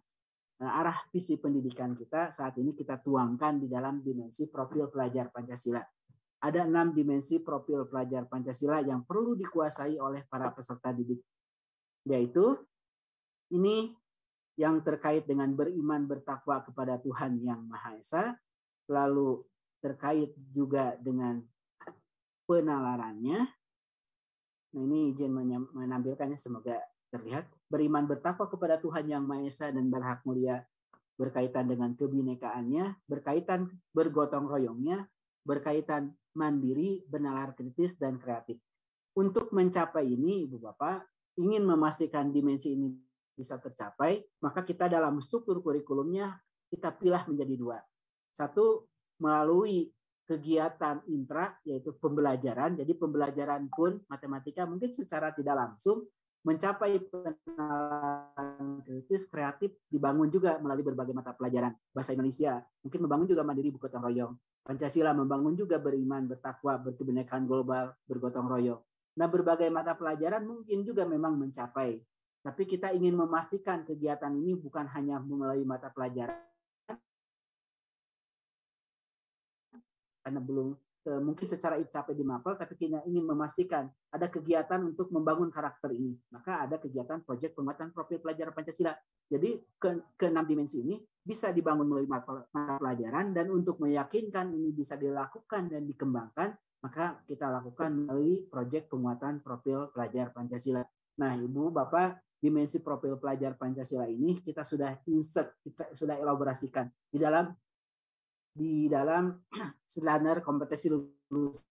arah visi pendidikan kita, saat ini kita tuangkan di dalam dimensi profil pelajar Pancasila. Ada 6 dimensi profil pelajar Pancasila yang perlu dikuasai oleh para peserta didik. Yaitu ini yang terkait dengan beriman bertakwa kepada Tuhan Yang Maha Esa, lalu terkait juga dengan penalarannya. Nah, ini izin menampilkannya, semoga terlihat. Beriman bertakwa kepada Tuhan Yang Maha Esa dan berhak mulia berkaitan dengan kebinekaannya, berkaitan bergotong royongnya, berkaitan mandiri, bernalar kritis, dan kreatif. Untuk mencapai ini, Ibu Bapak, ingin memastikan dimensi ini bisa tercapai, maka kita dalam struktur kurikulumnya kita pilah menjadi 2. Satu, melalui kegiatan intra, yaitu pembelajaran. Jadi pembelajaran pun matematika mungkin secara tidak langsung mencapai pengenalan kritis, kreatif dibangun juga melalui berbagai mata pelajaran. Bahasa Indonesia mungkin membangun juga mandiri, bergotong royong. Pancasila membangun juga beriman, bertakwa, berkebinekaan global, bergotong royong. Nah, berbagai mata pelajaran mungkin juga memang mencapai. Tapi kita ingin memastikan kegiatan ini bukan hanya melalui mata pelajaran, karena belum mungkin secara capek di mapel, tapi kita ingin memastikan ada kegiatan untuk membangun karakter ini. Maka ada kegiatan proyek penguatan profil pelajar Pancasila. Jadi ke 6 dimensi ini bisa dibangun melalui mata pelajaran, dan untuk meyakinkan ini bisa dilakukan dan dikembangkan, maka kita lakukan melalui proyek penguatan profil pelajar Pancasila. Nah, Ibu, Bapak, dimensi profil pelajar Pancasila ini kita sudah insert, kita sudah elaborasikan di dalam standar kompetensi lulusan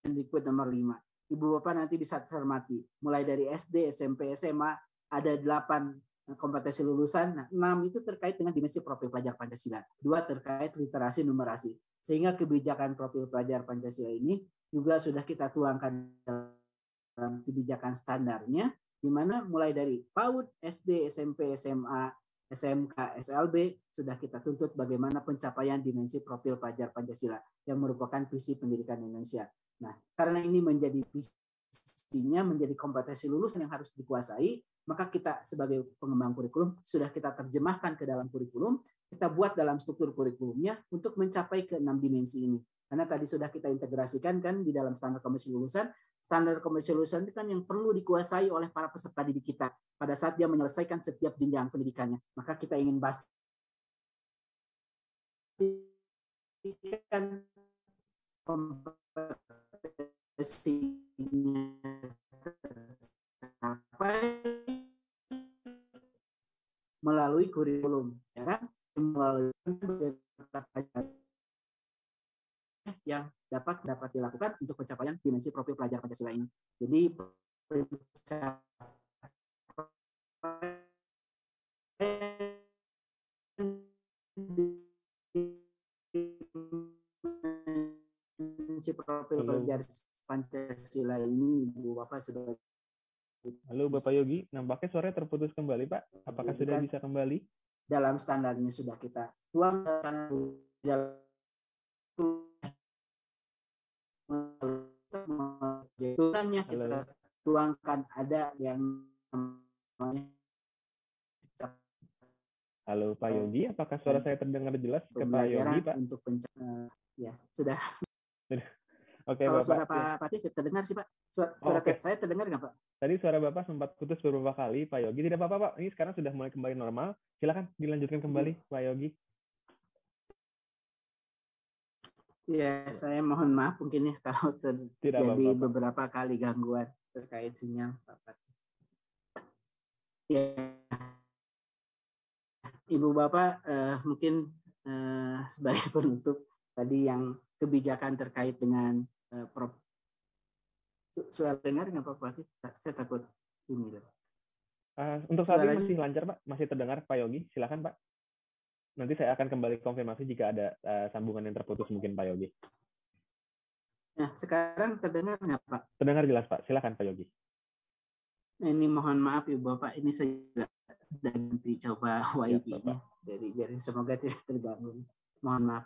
Dikbud nomor 5. Ibu Bapak nanti bisa cermati, mulai dari SD, SMP, SMA, ada 8 kompetensi lulusan. Nah, 6 itu terkait dengan dimensi profil pelajar Pancasila. 2 terkait literasi numerasi. Sehingga kebijakan profil pelajar Pancasila ini juga sudah kita tuangkan dalam kebijakan standarnya, di mana mulai dari PAUD, SD, SMP, SMA, SMK, SLB, sudah kita tuntut bagaimana pencapaian dimensi profil pelajar Pancasila yang merupakan visi pendidikan Indonesia. Nah, karena ini menjadi visinya, menjadi kompetensi lulusan yang harus dikuasai, maka kita sebagai pengembang kurikulum sudah kita terjemahkan ke dalam kurikulum, kita buat dalam struktur kurikulumnya untuk mencapai ke 6 dimensi ini. Karena tadi sudah kita integrasikan kan di dalam standar kompetensi lulusan. Standar kompetensi lulusan itu kan yang perlu dikuasai oleh para peserta didik kita pada saat dia menyelesaikan setiap jenjang pendidikannya. Maka kita ingin pastikan kompetensinya tercapai melalui kurikulum, ya kan? Melalui yang dapat dilakukan untuk pencapaian dimensi profil pelajar Pancasila ini. Jadi dimensi profil pelajar Pancasila ini, Ibu Bapak sebagai Halo Bapak Yogi, nampaknya suaranya terputus kembali Pak. Apakah sudah bisa kembali? Dalam standarnya sudah kita tuang dalam kita tuangkan, ada yang Halo Pak Yogi, apakah suara saya terdengar jelas ke Pak Yogi, Pak? Untuk ya, sudah. Oke, kalau Bapak. Suara Pak Patih terdengar sih, Pak. Suara saya terdengar nggak, Pak? Tadi suara Bapak sempat putus beberapa kali, Pak Yogi. Tidak apa-apa, Pak. Ini sekarang sudah mulai kembali normal. Silakan dilanjutkan kembali, Pak Yogi. Ya, saya mohon maaf mungkin ya kalau terjadi beberapa kali gangguan terkait sinyal, Pak Patih. Ya, Ibu Bapak, mungkin sebagai penutup tadi yang kebijakan terkait dengan suara dengar nggak Pak Patih? Saya takut ini. Untuk saat ini masih lancar, Pak. Masih terdengar, Pak Yogi. Silakan, Pak. Nanti saya akan kembali konfirmasi jika ada sambungan yang terputus mungkin, Pak Yogi. Nah, sekarang terdengar nggak, Pak? Terdengar jelas, Pak. Silakan, Pak Yogi. Ini mohon maaf Ibu Bapak, ini saya ganti coba wifi-nya jadi semoga tidak terganggu. Mohon maaf.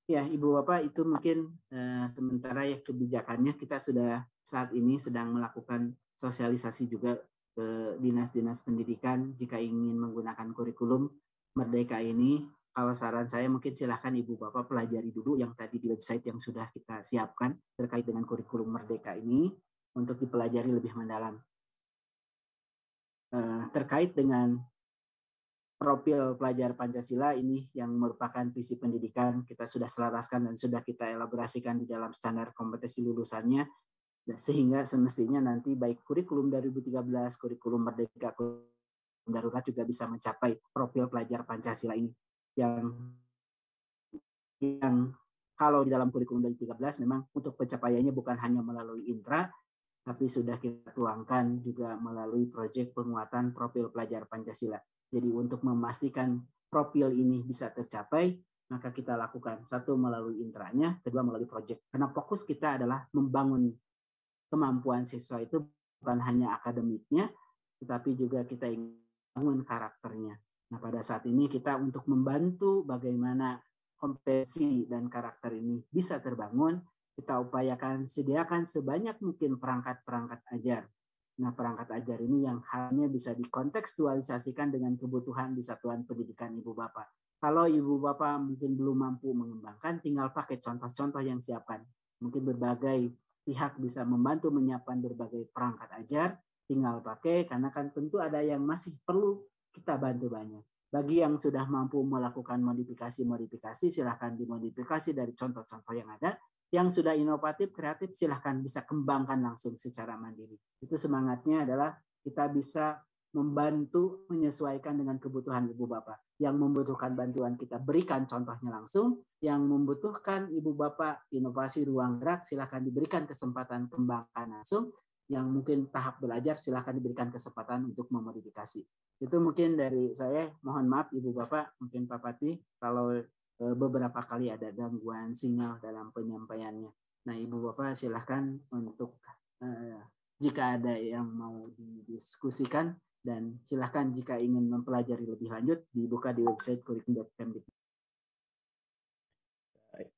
Ya, Ibu Bapak, itu mungkin sementara ya kebijakannya kita sudah saat ini sedang melakukan sosialisasi juga ke dinas-dinas pendidikan jika ingin menggunakan kurikulum Merdeka ini. Kalau saran saya mungkin silahkan Ibu Bapak pelajari dulu yang tadi di website yang sudah kita siapkan terkait dengan kurikulum Merdeka ini untuk dipelajari lebih mendalam. Terkait dengan profil pelajar Pancasila ini yang merupakan visi pendidikan kita sudah selaraskan dan sudah kita elaborasikan di dalam standar kompetensi lulusannya, sehingga semestinya nanti baik kurikulum 2013, kurikulum Merdeka, kurikulum darurat juga bisa mencapai profil pelajar Pancasila ini yang kalau di dalam kurikulum 2013 memang untuk pencapaiannya bukan hanya melalui intra, tapi sudah kita tuangkan juga melalui proyek penguatan profil pelajar Pancasila. Jadi untuk memastikan profil ini bisa tercapai, maka kita lakukan satu melalui intranya, kedua melalui proyek. Karena fokus kita adalah membangun kemampuan siswa itu bukan hanya akademiknya, tetapi juga kita ingin membangun karakternya. Nah, pada saat ini kita untuk membantu bagaimana kompetensi dan karakter ini bisa terbangun, kita upayakan sediakan sebanyak mungkin perangkat-perangkat ajar. Nah, perangkat ajar ini yang hanya bisa dikontekstualisasikan dengan kebutuhan di satuan pendidikan Ibu Bapak. Kalau Ibu Bapak mungkin belum mampu mengembangkan, tinggal pakai contoh-contoh yang siapkan. Mungkin berbagai pihak bisa membantu menyiapkan berbagai perangkat ajar, tinggal pakai, karena kan tentu ada yang masih perlu kita bantu banyak. Bagi yang sudah mampu melakukan modifikasi, silahkan dimodifikasi dari contoh-contoh yang ada. Yang sudah inovatif, kreatif, silahkan bisa kembangkan langsung secara mandiri. Itu semangatnya adalah kita bisa membantu menyesuaikan dengan kebutuhan Ibu Bapak. Yang membutuhkan bantuan kita berikan contohnya langsung. Yang membutuhkan Ibu Bapak inovasi ruang gerak, silahkan diberikan kesempatan kembangkan langsung. Yang mungkin tahap belajar, silahkan diberikan kesempatan untuk memodifikasi. Itu mungkin dari saya. Mohon maaf Ibu Bapak, mungkin Pak Patih, kalau beberapa kali ada gangguan sinyal dalam penyampaiannya. Nah, Ibu Bapak silahkan untuk jika ada yang mau didiskusikan, dan silahkan jika ingin mempelajari lebih lanjut dibuka di website kurikulum.kemdikbud.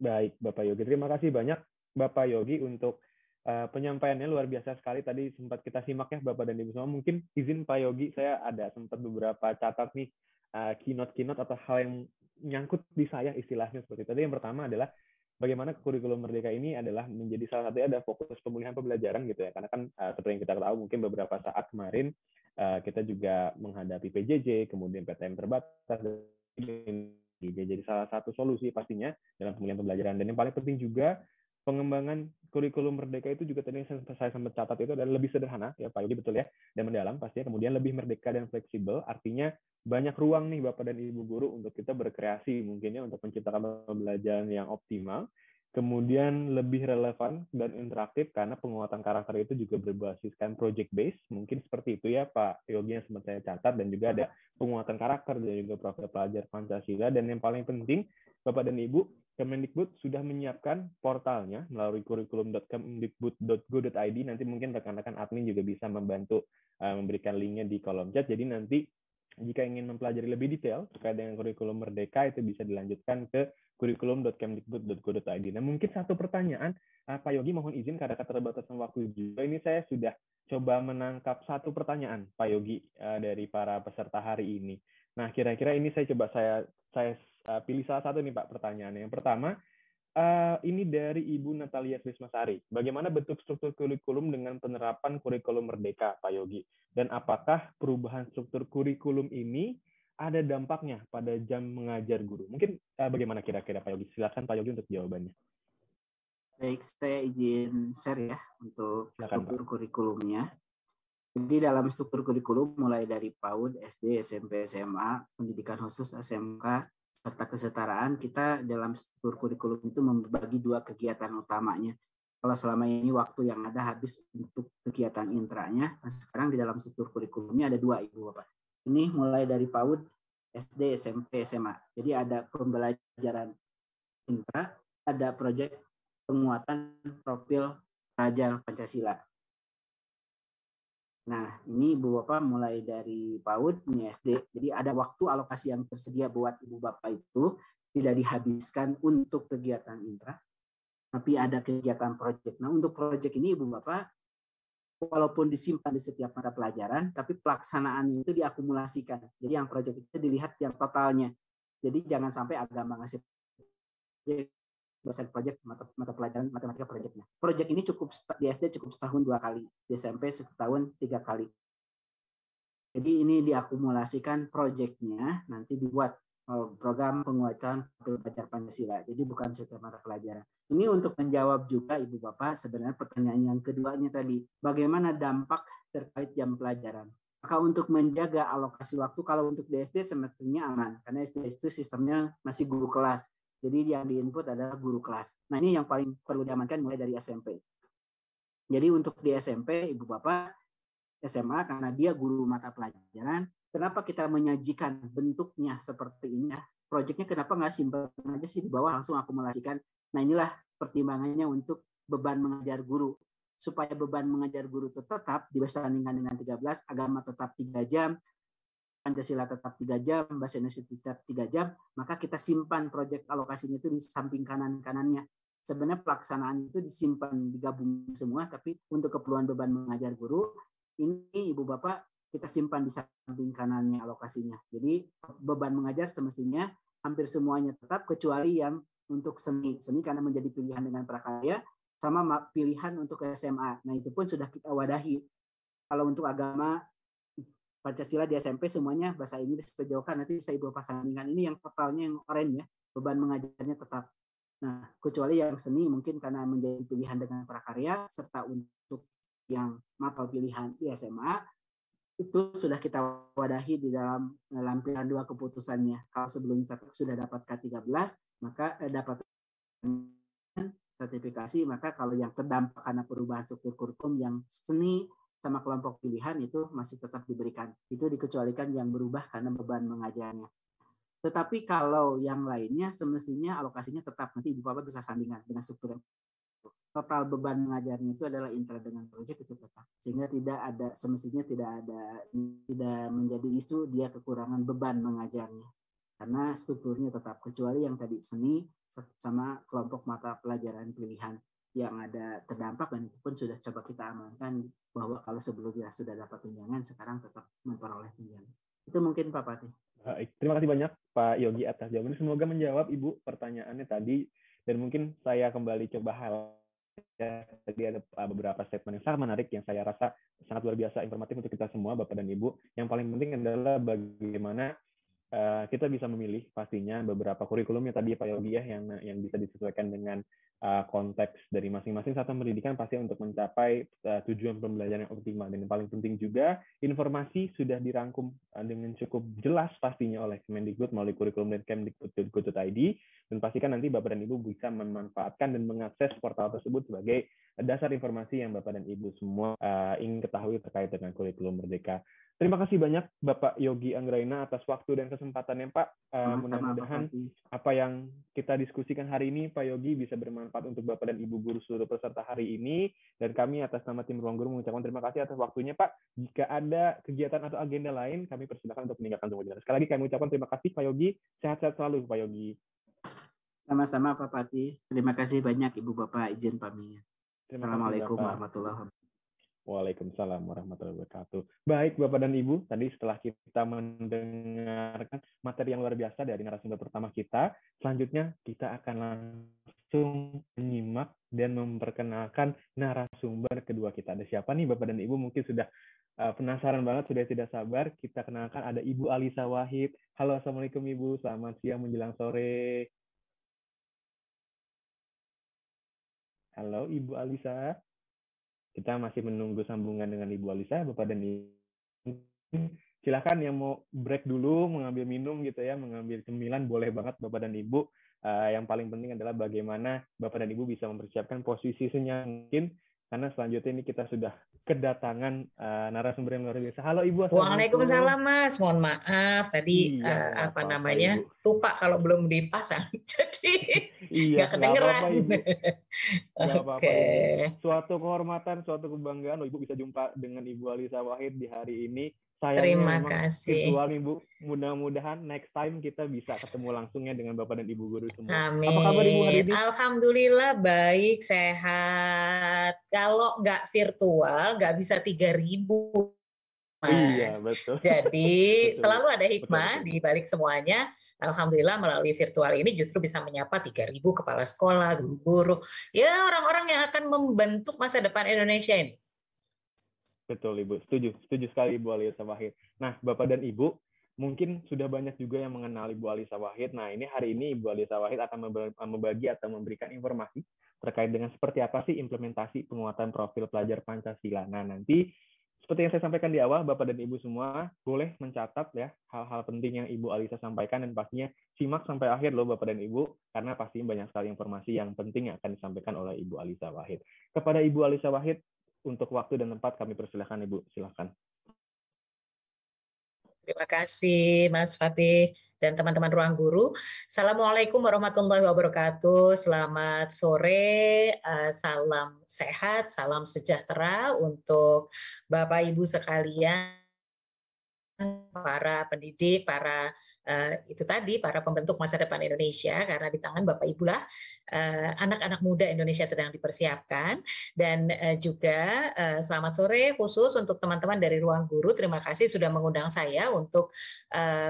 Baik, Bapak Yogi. Terima kasih banyak Bapak Yogi untuk penyampaiannya, luar biasa sekali. Tadi sempat kita simak ya Bapak dan Ibu semua. Mungkin izin Pak Yogi, saya ada sempat beberapa catat nih keynote atau hal yang nyangkut di saya istilahnya seperti itu. Tadi yang pertama adalah bagaimana kurikulum Merdeka ini adalah menjadi salah satunya ada fokus pemulihan pembelajaran gitu ya. Karena kan seperti yang kita tahu mungkin beberapa saat kemarin kita juga menghadapi PJJ, kemudian PTM terbatas, jadi salah satu solusi pastinya dalam pemulihan pembelajaran. Dan yang paling penting juga pengembangan kurikulum Merdeka itu juga tadi yang saya sempat catat itu adalah lebih sederhana ya Pak Yogi, betul ya, dan mendalam pastinya, kemudian lebih merdeka dan fleksibel, artinya banyak ruang nih Bapak dan Ibu guru untuk kita berkreasi mungkinnya untuk menciptakan pembelajaran yang optimal, kemudian lebih relevan dan interaktif karena penguatan karakter itu juga berbasiskan project base, mungkin seperti itu ya Pak Yogi yang sempat saya catat, dan juga ada penguatan karakter dan juga profil pelajar Pancasila. Dan yang paling penting Bapak dan Ibu, Kemendikbud sudah menyiapkan portalnya melalui kurikulum.kemdikbud.go.id. Nanti mungkin rekan-rekan admin juga bisa membantu memberikan linknya di kolom chat. Jadi nanti jika ingin mempelajari lebih detail terkait dengan kurikulum Merdeka, itu bisa dilanjutkan ke kurikulum.kemdikbud.go.id. Nah, mungkin satu pertanyaan, Pak Yogi mohon izin karena keterbatasan waktu juga, ini saya sudah coba menangkap satu pertanyaan Pak Yogi dari para peserta hari ini. Nah, kira-kira ini saya pilih salah satu nih Pak pertanyaannya. Yang pertama, ini dari Ibu Natalia Krismasari. Bagaimana bentuk struktur kurikulum dengan penerapan kurikulum merdeka, Pak Yogi? Dan apakah perubahan struktur kurikulum ini ada dampaknya pada jam mengajar guru? Mungkin bagaimana kira-kira Pak Yogi? Silakan Pak Yogi untuk jawabannya. Baik, saya izin share ya untuk Silakan, struktur Pak. kurikulumnya. Jadi dalam struktur kurikulum mulai dari PAUD, SD, SMP, SMA, pendidikan khusus, SMK, serta kesetaraan, kita dalam struktur kurikulum itu membagi dua kegiatan utamanya. Kalau selama ini waktu yang ada habis untuk kegiatan intranya, nah sekarang di dalam struktur kurikulumnya ada dua, Ibu Bapak. Ini mulai dari PAUD, SD, SMP, SMA. Jadi ada pembelajaran intra, ada proyek penguatan profil pelajar Pancasila. Nah, ini Ibu Bapak mulai dari PAUD, ini SD. Jadi ada waktu alokasi yang tersedia buat Ibu Bapak itu tidak dihabiskan untuk kegiatan intra, tapi ada kegiatan proyek. Nah, untuk proyek ini Ibu Bapak, walaupun disimpan di setiap mata pelajaran, tapi pelaksanaan itu diakumulasikan. Jadi yang proyek itu dilihat yang totalnya. Jadi jangan sampai agama ngasih dosen proyek mata pelajaran matematika proyeknya. Proyek ini cukup di SD cukup setahun 2 kali, di SMP setahun 3 kali. Jadi ini diakumulasikan proyeknya, nanti dibuat program penguatan belajar Pancasila. Jadi bukan setiap mata pelajaran. Ini untuk menjawab juga Ibu Bapak sebenarnya pertanyaan yang keduanya tadi, bagaimana dampak terkait jam pelajaran? Maka untuk menjaga alokasi waktu, kalau untuk di SD semestinya aman, karena SD itu sistemnya masih guru kelas. Jadi yang diinput adalah guru kelas. Nah ini yang paling perlu diamankan mulai dari SMP. Jadi untuk di SMP, Ibu Bapak, SMA karena dia guru mata pelajaran, kenapa kita menyajikan bentuknya seperti ini ya? Proyeknya kenapa nggak simpan aja sih di bawah langsung akumulasikan? Nah inilah pertimbangannya untuk beban mengajar guru. Supaya beban mengajar guru tetap dibandingkan dengan 13, agama tetap 3 jam, Pancasila tetap 3 jam, bahasa Indonesia tetap 3 jam, maka kita simpan proyek alokasinya itu di samping kanan-kanannya. Sebenarnya pelaksanaan itu disimpan, digabung semua, tapi untuk keperluan beban mengajar guru, ini Ibu Bapak kita simpan di samping kanannya alokasinya. Jadi beban mengajar semestinya hampir semuanya tetap, kecuali yang untuk seni. Seni karena menjadi pilihan dengan prakarya, sama pilihan untuk SMA. Nah itu pun sudah kita wadahi. Kalau untuk agama, Pancasila di SMP semuanya bahasa Inggris dijauhkan, nanti saya Ibu pasangkan ini yang totalnya yang oranye ya, beban mengajarnya tetap. Nah, kecuali yang seni mungkin karena menjadi pilihan dengan prakarya, serta untuk yang mata pilihan di SMA, itu sudah kita wadahi di dalam lampiran 2 keputusannya. Kalau sebelumnya sudah dapat K13, maka dapat sertifikasi, maka kalau yang terdampak karena perubahan struktur kurikulum yang seni sama kelompok pilihan itu masih tetap diberikan. Itu dikecualikan yang berubah karena beban mengajarnya. Tetapi kalau yang lainnya semestinya alokasinya tetap, nanti Ibu Bapak bisa sandingkan dengan struktur yang total beban mengajarnya itu adalah intra dengan proyek itu tetap. Sehingga semestinya tidak menjadi isu dia kekurangan beban mengajarnya. Karena strukturnya tetap, kecuali yang tadi seni sama kelompok mata pelajaran pilihan yang ada terdampak, dan itu pun sudah coba kita amankan bahwa kalau sebelumnya sudah dapat tunjangan, sekarang tetap memperoleh tunjangan. Itu mungkin Pak Patih. Baik, terima kasih banyak Pak Yogi atas jawabannya. Semoga menjawab Ibu pertanyaannya tadi, dan mungkin saya kembali coba tadi ada beberapa statement yang sangat menarik yang saya rasa sangat luar biasa informatif untuk kita semua Bapak dan Ibu. Yang paling penting adalah bagaimana kita bisa memilih pastinya beberapa kurikulum yang tadi Pak Yogi ya yang bisa disesuaikan dengan konteks dari masing-masing satuan pendidikan pasti untuk mencapai tujuan pembelajaran yang optimal. Dan yang paling penting juga informasi sudah dirangkum dengan cukup jelas pastinya oleh Kemendikbud melalui kurikulum dan Kemdikbud.go.id, dan pastikan nanti Bapak dan Ibu bisa memanfaatkan dan mengakses portal tersebut sebagai dasar informasi yang Bapak dan Ibu semua ingin ketahui terkait dengan kurikulum Merdeka. Terima kasih banyak Bapak Yogi Anggraina atas waktu dan kesempatannya Pak. Mudah-mudahan apa yang kita diskusikan hari ini Pak Yogi bisa bermanfaat untuk Bapak dan Ibu guru seluruh peserta hari ini. Dan kami atas nama tim Ruang Guru mengucapkan terima kasih atas waktunya Pak. Jika ada kegiatan atau agenda lain, kami persilakan untuk meninggalkan tempat. Sekali lagi kami ucapkan terima kasih Pak Yogi. Sehat-sehat selalu Pak Yogi. Sama-sama Pak Patih. Terima kasih banyak Ibu Bapak, izin pamit. Terima kasih Assalamualaikum Bapak. warahmatullahi wabarakatuh. Waalaikumsalam warahmatullahi wabarakatuh. Baik Bapak dan Ibu, tadi setelah kita mendengarkan materi yang luar biasa dari narasumber pertama kita, selanjutnya kita akan langsung menyimak dan memperkenalkan narasumber kedua kita. Ada siapa nih Bapak dan Ibu? Mungkin sudah penasaran banget, sudah tidak sabar. Kita kenalkan ada Ibu Alisa Wahid. Halo, Assalamualaikum Ibu. Selamat siang menjelang sore. Halo Ibu Alisa. Kita masih menunggu sambungan dengan Ibu Alisa, Bapak dan Ibu. Silakan yang mau break dulu, mengambil minum gitu ya, mengambil cemilan, boleh banget Bapak dan Ibu. Yang paling penting adalah bagaimana Bapak dan Ibu bisa mempersiapkan posisi senyaman mungkin, karena selanjutnya ini kita sudah kedatangan narasumber yang luar biasa. Halo Ibu, Assalamualaikum. Waalaikumsalam Mas, mohon maaf tadi Iya, apa namanya Ibu. Lupa kalau belum dipasang, jadi iya, nggak kedengeran. Nggak apa-apa, Ibu. Nggak apa-apa, Ibu. Oke. Suatu kehormatan, suatu kebanggaan, Ibu bisa jumpa dengan Ibu Alisa Wahid di hari ini. Terima Sayangnya memang kasih. virtual nih, Bu. Mudah-mudahan next time kita bisa ketemu langsungnya dengan Bapak dan Ibu guru semua. Amin. Apa kabar Ibu hari ini? Alhamdulillah baik, sehat. Kalau nggak virtual, nggak bisa 3.000. Mas. Iya, betul. Jadi betul. selalu ada hikmah betul. di balik semuanya. Alhamdulillah melalui virtual ini justru bisa menyapa 3.000 kepala sekolah, guru-guru, ya orang-orang yang akan membentuk masa depan Indonesia ini. Betul Ibu, setuju sekali Ibu Alisa Wahid. Nah, Bapak dan Ibu, mungkin sudah banyak juga yang mengenal Ibu Alisa Wahid. Nah, hari ini Ibu Alisa Wahid akan membagi atau memberikan informasi terkait dengan seperti apa sih implementasi penguatan profil pelajar Pancasila. Nah, nanti seperti yang saya sampaikan di awal, Bapak dan Ibu semua boleh mencatat ya hal-hal penting yang Ibu Alisa sampaikan, dan pastinya simak sampai akhir loh Bapak dan Ibu, karena pastinya banyak sekali informasi yang penting yang akan disampaikan oleh Ibu Alisa Wahid. Kepada Ibu Alisa Wahid, untuk waktu dan tempat kami persilahkan Ibu, silakan. Terima kasih Mas Fatih dan teman-teman Ruang Guru. Assalamualaikum warahmatullahi wabarakatuh. Selamat sore, salam sehat, salam sejahtera untuk Bapak Ibu sekalian, para pendidik, para para pembentuk masa depan Indonesia, karena di tangan Bapak Ibu lah anak-anak muda Indonesia sedang dipersiapkan. Dan juga selamat sore khusus untuk teman-teman dari Ruang Guru. Terima kasih sudah mengundang saya untuk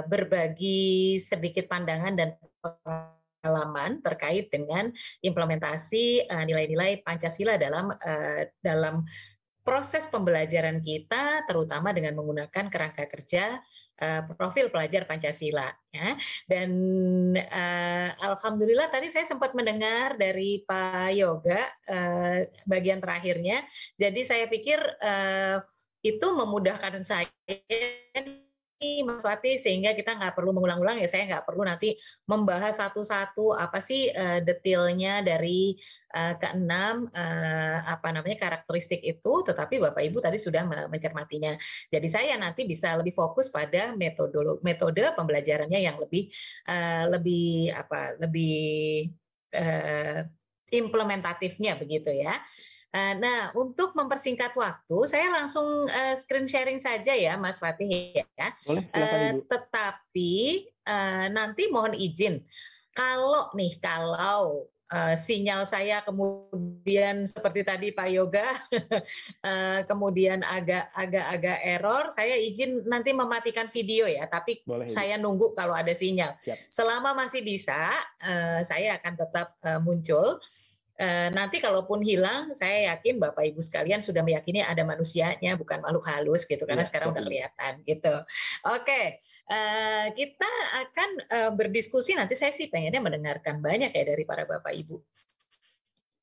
berbagi sedikit pandangan dan pengalaman terkait dengan implementasi nilai-nilai Pancasila dalam proses pembelajaran kita, terutama dengan menggunakan kerangka kerja profil pelajar Pancasila. Ya. Dan alhamdulillah tadi saya sempat mendengar dari Pak Yoga bagian terakhirnya. Jadi saya pikir itu memudahkan saya, Mas Wati, sehingga kita nggak perlu mengulang-ulang ya. Saya nggak perlu nanti membahas satu-satu apa sih detailnya dari keenam karakteristik itu, tetapi Bapak Ibu tadi sudah mencermatinya. Jadi saya nanti bisa lebih fokus pada metode pembelajarannya yang lebih implementatifnya begitu ya. Nah, untuk mempersingkat waktu, saya langsung screen sharing saja ya, Mas Fatih ya. Boleh, silakan Ibu. Tetapi nanti mohon izin, kalau sinyal saya kemudian seperti tadi Pak Yoga, kemudian agak error, saya izin nanti mematikan video ya. Tapi boleh, saya nunggu kalau ada sinyal. Siap. Selama masih bisa, saya akan tetap muncul. Nanti kalaupun hilang, saya yakin Bapak Ibu sekalian sudah meyakini ada manusianya, bukan makhluk halus gitu, karena sekarang udah kelihatan gitu. Oke, kita akan berdiskusi. Nanti saya sih pengennya mendengarkan banyak ya dari para Bapak Ibu.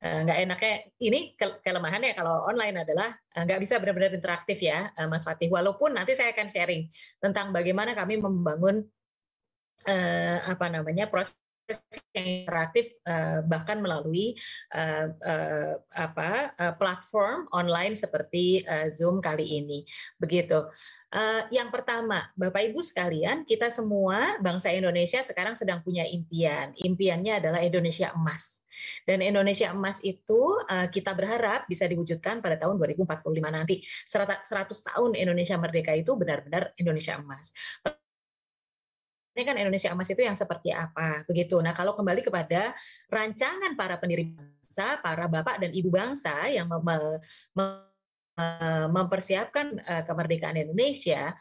Nggak enaknya ini kelemahannya kalau online adalah nggak bisa benar-benar interaktif ya, Mas Fatih. Walaupun nanti saya akan sharing tentang bagaimana kami membangun proses yang interaktif bahkan melalui platform online seperti Zoom kali ini. Begitu. Yang pertama, Bapak Ibu sekalian, kita semua bangsa Indonesia sekarang sedang punya impian. Impiannya adalah Indonesia emas. Dan Indonesia emas itu kita berharap bisa diwujudkan pada tahun 2045 nanti. 100 tahun Indonesia merdeka itu benar-benar Indonesia emas. Ini kan Indonesia emas itu yang seperti apa, begitu. Nah, kalau kembali kepada rancangan para pendiri bangsa, para bapak dan ibu bangsa yang mempersiapkan kemerdekaan Indonesia,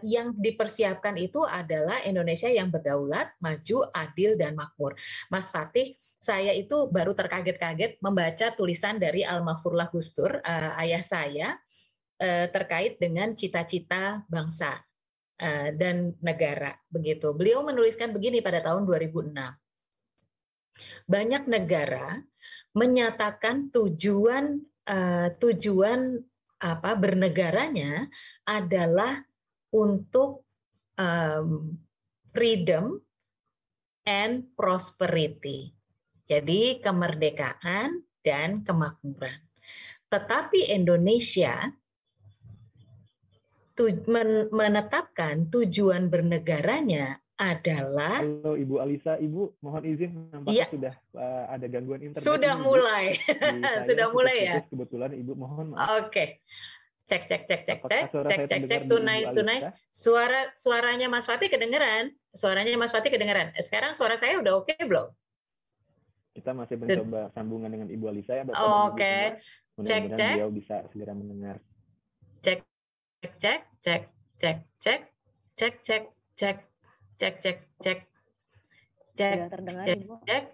yang dipersiapkan itu adalah Indonesia yang berdaulat, maju, adil, dan makmur. Mas Fatih, saya itu baru terkaget-kaget membaca tulisan dari Almarhum Gus Dur, ayah saya, terkait dengan cita-cita bangsa dan negara. Begitu. Beliau menuliskan begini pada tahun 2006. Banyak negara menyatakan tujuan bernegaranya adalah untuk freedom and prosperity. Jadi kemerdekaan dan kemakmuran. Tetapi Indonesia menetapkan tujuan bernegaranya adalah. Halo Ibu Alisa, Ibu mohon izin nampaknya sudah ada gangguan internet. Sudah mulai, sudah mulai ya. Kebetulan Ibu mohon maaf. Oke, cek tunai. Suaranya Mas Fatih kedengeran? Sekarang suara saya udah oke belum? Kita masih mencoba sambungan dengan Ibu Alisa ya, Bapak. Oke, cek. Beliau bisa segera mendengar. Cek.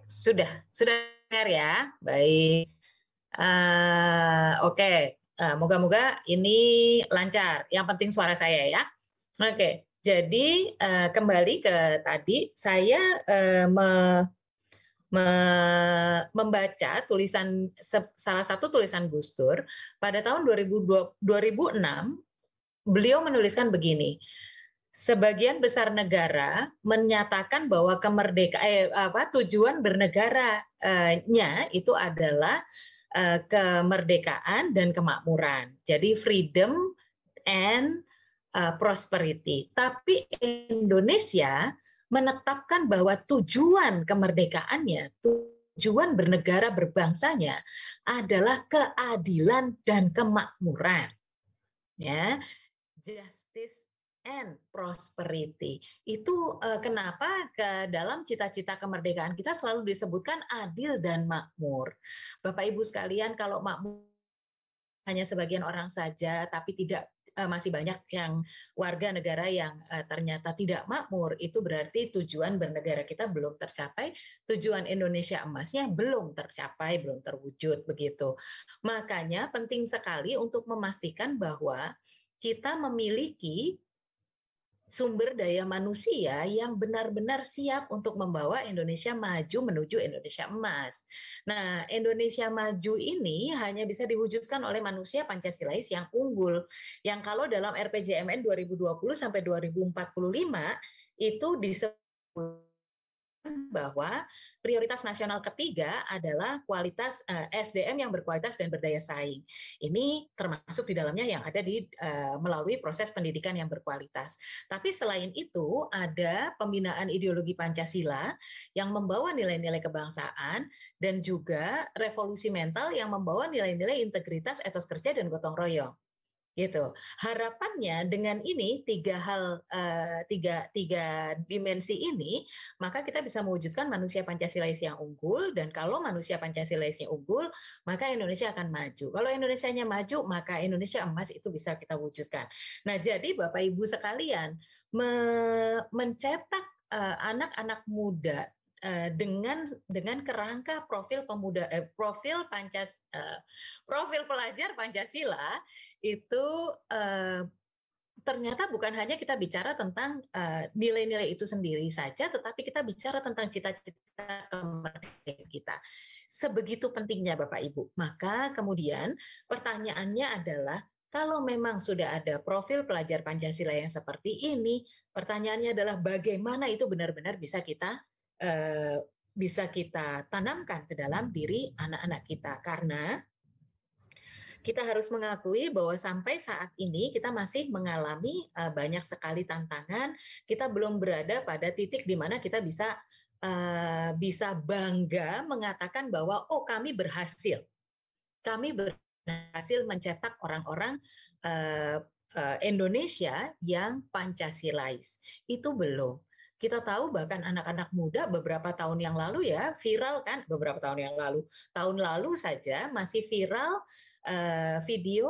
Sudah dengar ya, baik. Oke, moga-moga ini lancar. Yang penting suara saya ya. Oke, jadi kembali ke tadi, saya membaca salah satu tulisan Gus Dur pada tahun 2006. Beliau menuliskan begini. Sebagian besar negara menyatakan bahwa tujuan bernegaranya itu adalah kemerdekaan dan kemakmuran. Jadi freedom and prosperity. Tapi Indonesia menetapkan bahwa tujuan kemerdekaannya, tujuan bernegara berbangsanya adalah keadilan dan kemakmuran. Ya, justice and prosperity. Itu kenapa ke dalam cita-cita kemerdekaan kita selalu disebutkan adil dan makmur. Bapak Ibu sekalian, kalau makmur hanya sebagian orang saja, tapi tidak masih banyak yang warga negara yang ternyata tidak makmur, itu berarti tujuan bernegara kita belum tercapai, tujuan Indonesia emasnya belum tercapai, belum terwujud begitu. Makanya penting sekali untuk memastikan bahwa kita memiliki sumber daya manusia yang benar-benar siap untuk membawa Indonesia maju menuju Indonesia emas. Nah, Indonesia maju ini hanya bisa diwujudkan oleh manusia Pancasilais yang unggul, yang kalau dalam RPJMN 2020 sampai 2045 itu disebut bahwa prioritas nasional ketiga adalah kualitas SDM yang berkualitas dan berdaya saing. Ini termasuk di dalamnya yang ada di melalui proses pendidikan yang berkualitas. Tapi selain itu ada pembinaan ideologi Pancasila yang membawa nilai-nilai kebangsaan dan juga revolusi mental yang membawa nilai-nilai integritas, etos kerja dan gotong royong. Gitu. Harapannya dengan ini tiga dimensi ini, maka kita bisa mewujudkan manusia Pancasilais yang unggul, dan kalau manusia Pancasilaisnya unggul, maka Indonesia akan maju. Kalau Indonesianya maju, maka Indonesia emas itu bisa kita wujudkan. Nah, jadi Bapak Ibu sekalian, mencetak anak-anak muda dengan kerangka profil pemuda, profil pelajar Pancasila itu ternyata bukan hanya kita bicara tentang nilai-nilai itu sendiri saja, tetapi kita bicara tentang cita-cita kemerdekaan kita. Sebegitu pentingnya Bapak Ibu. Maka kemudian pertanyaannya adalah, kalau memang sudah ada profil pelajar Pancasila yang seperti ini, pertanyaannya adalah bagaimana itu benar-benar bisa kita tanamkan ke dalam diri anak-anak kita. Karena kita harus mengakui bahwa sampai saat ini kita masih mengalami banyak sekali tantangan. Kita belum berada pada titik di mana kita bisa bangga mengatakan bahwa oh, kami berhasil mencetak orang-orang Indonesia yang Pancasilais. Itu belum. Kita tahu bahkan anak-anak muda beberapa tahun yang lalu ya viral kan, beberapa tahun yang lalu, tahun lalu saja masih viral video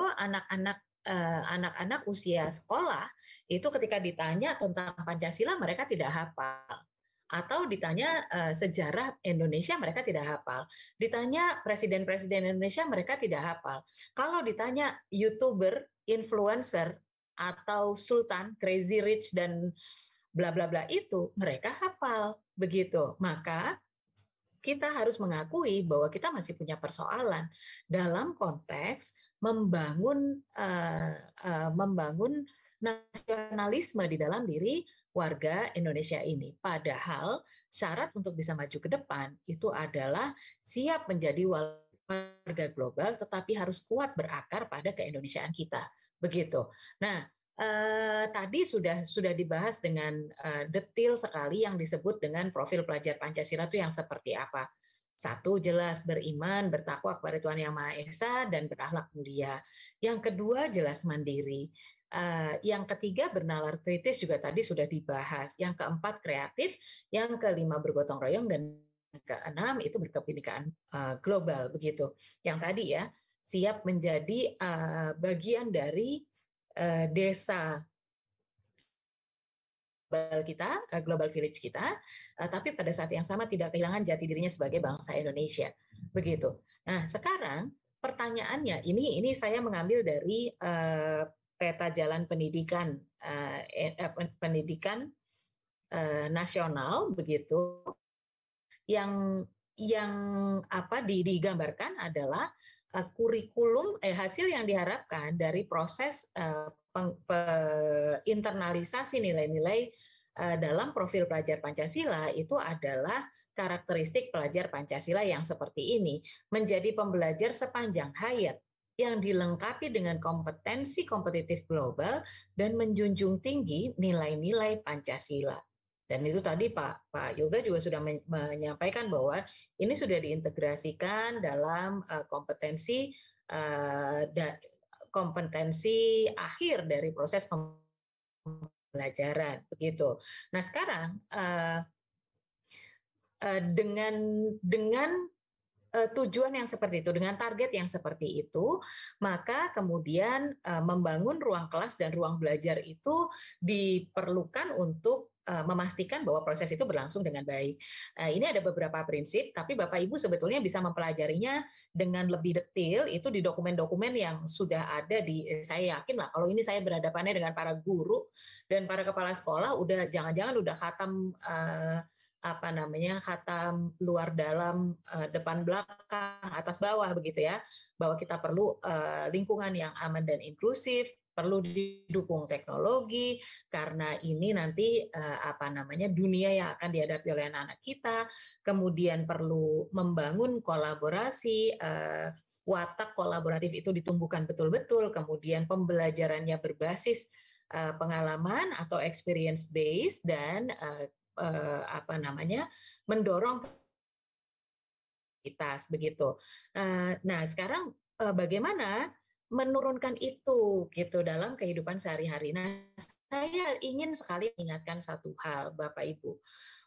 anak-anak usia sekolah itu ketika ditanya tentang Pancasila mereka tidak hafal. Atau ditanya sejarah Indonesia mereka tidak hafal. Ditanya presiden-presiden Indonesia mereka tidak hafal. Kalau ditanya YouTuber, influencer, atau Sultan, Crazy Rich, dan bla bla bla itu mereka hafal begitu. Maka kita harus mengakui bahwa kita masih punya persoalan dalam konteks membangun nasionalisme di dalam diri warga Indonesia ini. Padahal syarat untuk bisa maju ke depan itu adalah siap menjadi warga global, tetapi harus kuat berakar pada keindonesiaan kita. Begitu. Nah, tadi sudah dibahas dengan detail sekali yang disebut dengan profil pelajar Pancasila itu yang seperti apa. Satu, jelas beriman, bertakwa kepada Tuhan Yang Maha Esa, dan berakhlak mulia. Yang kedua, jelas mandiri. Yang ketiga, bernalar kritis juga tadi sudah dibahas. Yang keempat, kreatif. Yang kelima, bergotong royong. Dan keenam, itu berkebinekaan global. Begitu. Yang tadi ya, siap menjadi bagian dari desa kita, global village kita, tapi pada saat yang sama tidak kehilangan jati dirinya sebagai bangsa Indonesia. Begitu. Nah, sekarang pertanyaannya, ini saya mengambil dari peta jalan pendidikan nasional begitu. Yang digambarkan adalah kurikulum hasil yang diharapkan dari proses internalisasi nilai-nilai dalam profil pelajar Pancasila itu adalah karakteristik pelajar Pancasila yang seperti ini, menjadi pembelajar sepanjang hayat yang dilengkapi dengan kompetensi kompetitif global dan menjunjung tinggi nilai-nilai Pancasila. Dan itu tadi Pak Yoga juga sudah menyampaikan bahwa ini sudah diintegrasikan dalam kompetensi akhir dari proses pembelajaran begitu. Nah, sekarang dengan tujuan yang seperti itu, dengan target yang seperti itu, maka kemudian membangun ruang kelas dan ruang belajar itu diperlukan untuk memastikan bahwa proses itu berlangsung dengan baik. Ini ada beberapa prinsip, tapi Bapak Ibu sebetulnya bisa mempelajarinya dengan lebih detail itu di dokumen-dokumen yang sudah ada di. Saya yakin lah kalau ini saya berhadapannya dengan para guru dan para kepala sekolah, udah jangan-jangan udah khatam khatam luar dalam, depan belakang, atas bawah begitu ya, bahwa kita perlu lingkungan yang aman dan inklusif, perlu didukung teknologi karena ini nanti dunia yang akan dihadapi oleh anak-anak kita, kemudian perlu membangun kolaborasi, watak kolaboratif itu ditumbuhkan betul-betul, kemudian pembelajarannya berbasis pengalaman atau experience based dan mendorong kita begitu. Nah, sekarang bagaimana menurunkan itu gitu dalam kehidupan sehari-hari. Nah, saya ingin sekali ingatkan satu hal Bapak Ibu,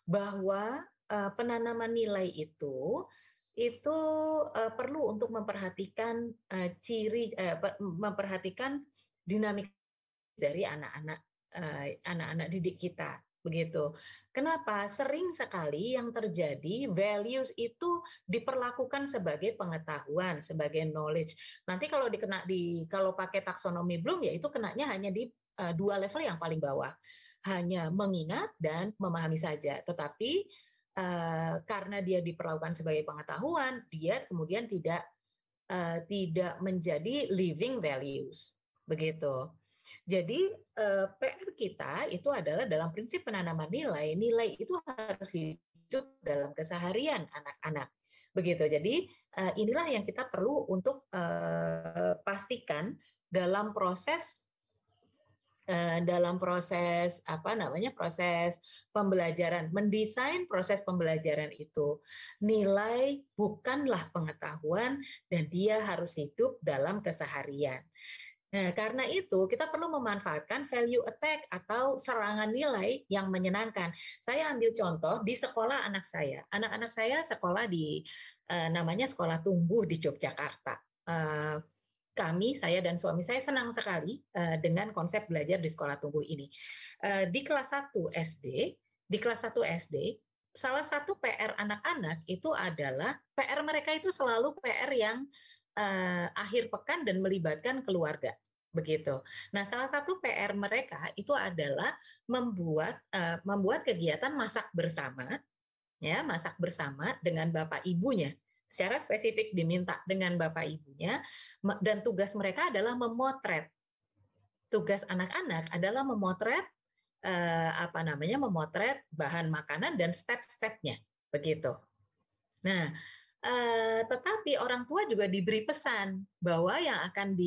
bahwa penanaman nilai itu perlu untuk memperhatikan memperhatikan dinamika dari anak-anak didik kita. Begitu. Kenapa? Sering sekali yang terjadi values itu diperlakukan sebagai pengetahuan, sebagai knowledge. Nanti kalau kalau pakai taksonomi Bloom ya itu kenanya hanya di dua level yang paling bawah. Hanya mengingat dan memahami saja. Tetapi karena dia diperlakukan sebagai pengetahuan, dia kemudian tidak menjadi living values. Begitu. Jadi PR kita itu adalah dalam prinsip penanaman nilai itu harus hidup dalam keseharian anak-anak. Begitu. Jadi inilah yang kita perlu untuk pastikan dalam proses proses pembelajaran, mendesain proses pembelajaran itu. Nilai bukanlah pengetahuan dan dia harus hidup dalam keseharian. Nah, karena itu kita perlu memanfaatkan value attack atau serangan nilai yang menyenangkan. Saya ambil contoh di sekolah anak saya. Anak-anak saya sekolah di namanya Sekolah Tumbuh di Yogyakarta. Saya dan suami saya senang sekali dengan konsep belajar di Sekolah Tumbuh ini. Di kelas 1 SD, salah satu PR anak-anak itu adalah PR mereka itu selalu PR yang akhir pekan dan melibatkan keluarga. Begitu. Nah, salah satu PR mereka itu adalah membuat kegiatan masak bersama, ya, masak bersama dengan bapak ibunya. Secara spesifik diminta dengan bapak ibunya, dan tugas mereka adalah memotret. Tugas anak-anak adalah memotret memotret bahan makanan dan step-stepnya, begitu. Nah, tetapi orang tua juga diberi pesan bahwa yang akan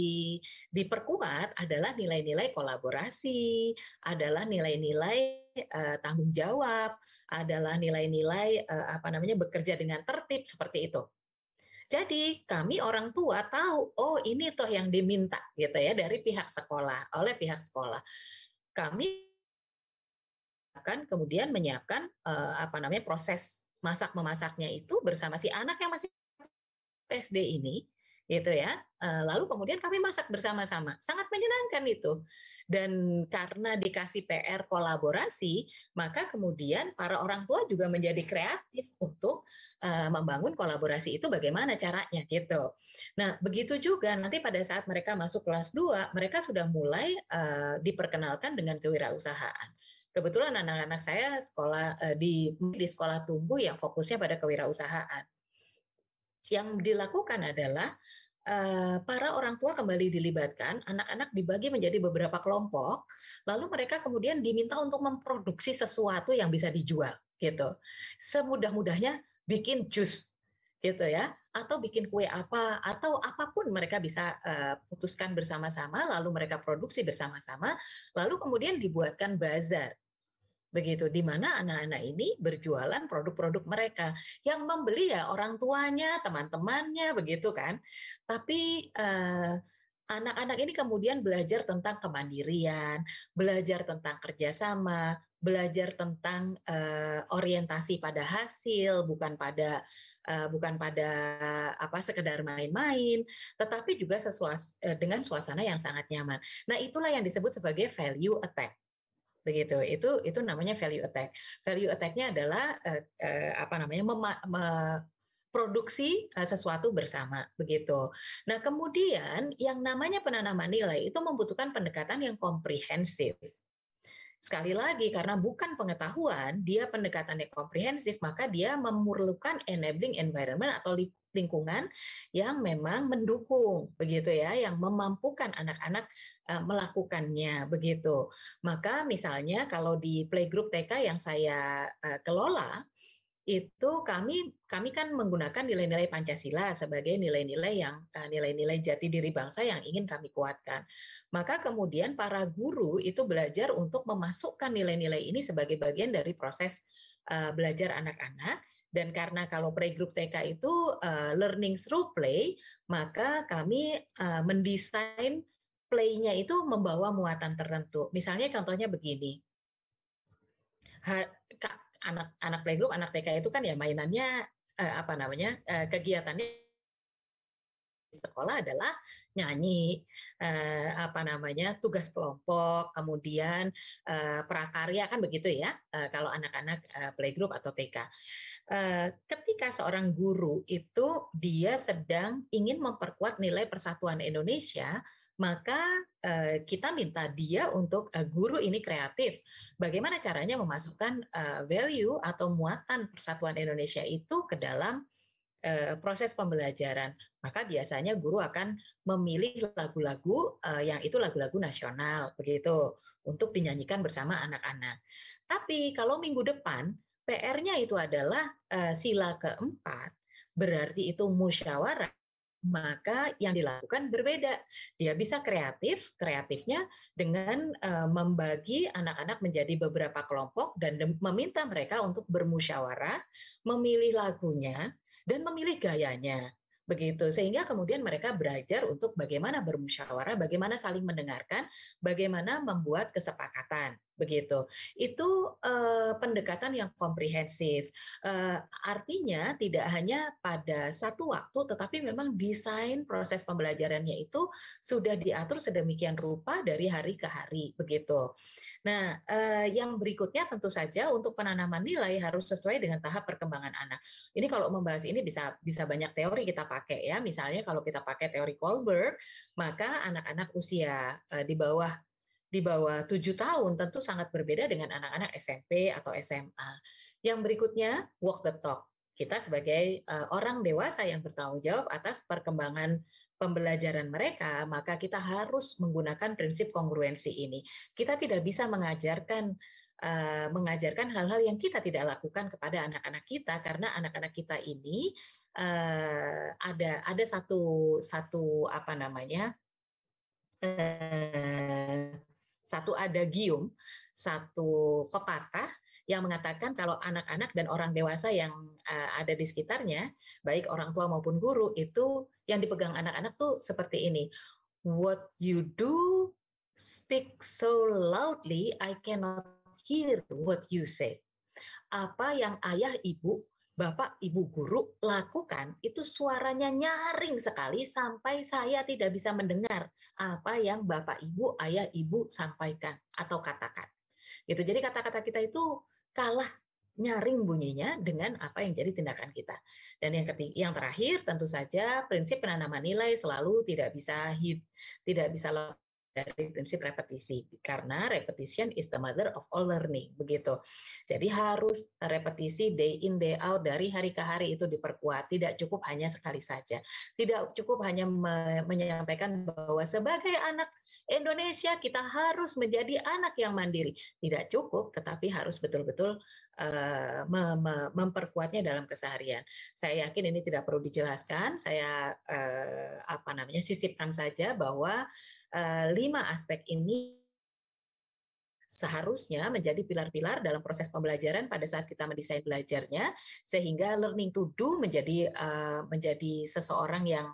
diperkuat adalah nilai-nilai kolaborasi, adalah nilai-nilai tanggung jawab, adalah nilai-nilai bekerja dengan tertib seperti itu. Jadi kami orang tua tahu, oh ini toh yang diminta gitu ya dari pihak sekolah, oleh pihak sekolah. Kami akan kemudian menyiapkan proses masak-memasaknya itu bersama si anak yang masih SD ini, gitu ya. Lalu kemudian kami masak bersama-sama, sangat menyenangkan itu. Dan karena dikasih PR kolaborasi, maka kemudian para orang tua juga menjadi kreatif untuk membangun kolaborasi itu bagaimana caranya, gitu. Nah, begitu juga nanti pada saat mereka masuk kelas 2, mereka sudah mulai diperkenalkan dengan kewirausahaan. Kebetulan anak-anak saya sekolah di Sekolah Tumbuh yang fokusnya pada kewirausahaan. Yang dilakukan adalah para orang tua kembali dilibatkan, anak-anak dibagi menjadi beberapa kelompok, lalu mereka kemudian diminta untuk memproduksi sesuatu yang bisa dijual, gitu. Semudah-mudahnya bikin jus, gitu ya, atau bikin kue apa, atau apapun mereka bisa putuskan bersama-sama, lalu mereka produksi bersama-sama, lalu kemudian dibuatkan bazar. Begitu, di mana anak-anak ini berjualan produk-produk mereka, yang membeli ya orang tuanya, teman-temannya, begitu kan. Tapi anak-anak ini kemudian belajar tentang kemandirian, belajar tentang kerjasama, belajar tentang orientasi pada hasil, bukan pada sekedar main-main, tetapi juga dengan suasana yang sangat nyaman. Nah, itulah yang disebut sebagai value attack. Begitu, itu namanya value attack. Value attack-nya adalah produksi sesuatu bersama, begitu. Nah, kemudian yang namanya penanaman nilai itu membutuhkan pendekatan yang komprehensif. Sekali lagi, karena bukan pengetahuan, dia pendekatannya komprehensif, maka dia memerlukan enabling environment atau lingkungan yang memang mendukung, begitu ya, yang memampukan anak-anak melakukannya, begitu. Maka misalnya kalau di playgroup TK yang saya kelola, itu kami kan menggunakan nilai-nilai Pancasila sebagai nilai-nilai jati diri bangsa yang ingin kami kuatkan. Maka kemudian para guru itu belajar untuk memasukkan nilai-nilai ini sebagai bagian dari proses belajar anak-anak. Dan karena kalau playgroup TK itu learning through play, maka kami mendesain play-nya itu membawa muatan tertentu. Misalnya contohnya begini. Anak playgroup, anak TK itu kan ya mainannya kegiatannya di sekolah adalah nyanyi, tugas kelompok, kemudian prakarya, kan begitu ya, kalau anak-anak playgroup atau TK. Ketika seorang guru itu dia sedang ingin memperkuat nilai persatuan Indonesia, maka kita minta dia untuk guru ini kreatif. Bagaimana caranya memasukkan value atau muatan persatuan Indonesia itu ke dalam proses pembelajaran. Maka biasanya guru akan memilih lagu-lagu yang itu lagu-lagu nasional, begitu, untuk dinyanyikan bersama anak-anak. Tapi kalau minggu depan PR-nya itu adalah sila keempat, berarti itu musyawarah, maka yang dilakukan berbeda. Dia bisa kreatifnya dengan membagi anak-anak menjadi beberapa kelompok dan meminta mereka untuk bermusyawarah, memilih lagunya, dan memilih gayanya. begitu. Sehingga kemudian mereka belajar untuk bagaimana bermusyawarah, bagaimana saling mendengarkan, bagaimana membuat kesepakatan, begitu. Itu pendekatan yang komprehensif. Artinya tidak hanya pada satu waktu, tetapi memang desain proses pembelajarannya itu sudah diatur sedemikian rupa dari hari ke hari, begitu. Nah, yang berikutnya tentu saja untuk penanaman nilai harus sesuai dengan tahap perkembangan anak. Ini kalau membahas ini bisa banyak teori kita pakai ya. Misalnya kalau kita pakai teori Kohlberg, maka anak-anak usia di bawah 7 tahun tentu sangat berbeda dengan anak-anak SMP atau SMA. Yang berikutnya walk the talk. Kita sebagai orang dewasa yang bertanggung jawab atas perkembangan pembelajaran mereka, maka kita harus menggunakan prinsip kongruensi ini. Kita tidak bisa mengajarkan hal-hal yang kita tidak lakukan kepada anak-anak kita, karena anak-anak kita ini ada satu apa namanya, satu adagium, satu pepatah yang mengatakan kalau anak-anak dan orang dewasa yang ada di sekitarnya, baik orang tua maupun guru, itu yang dipegang anak-anak tuh seperti ini. What you do speak so loudly, I cannot hear what you say. Apa yang ayah, ibu, bapak, ibu guru lakukan, itu suaranya nyaring sekali sampai saya tidak bisa mendengar apa yang bapak, ibu, ayah, ibu sampaikan atau katakan. Gitu. Jadi kata-kata kita itu kalah nyaring bunyinya dengan apa yang jadi tindakan kita. Dan yang terakhir tentu saja prinsip penanaman nilai selalu tidak bisa lepas dari prinsip repetisi, karena repetition is the mother of all learning, begitu. Jadi harus repetisi day in day out, dari hari ke hari itu diperkuat. Tidak cukup hanya sekali saja. Tidak cukup hanya menyampaikan bahwa sebagai anak Indonesia kita harus menjadi anak yang mandiri. Tidak cukup, tetapi harus betul-betul memperkuatnya dalam keseharian. Saya yakin ini tidak perlu dijelaskan. Saya sisipkan saja bahwa 5 aspek ini seharusnya menjadi pilar-pilar dalam proses pembelajaran pada saat kita mendesain belajarnya, sehingga learning to do menjadi seseorang yang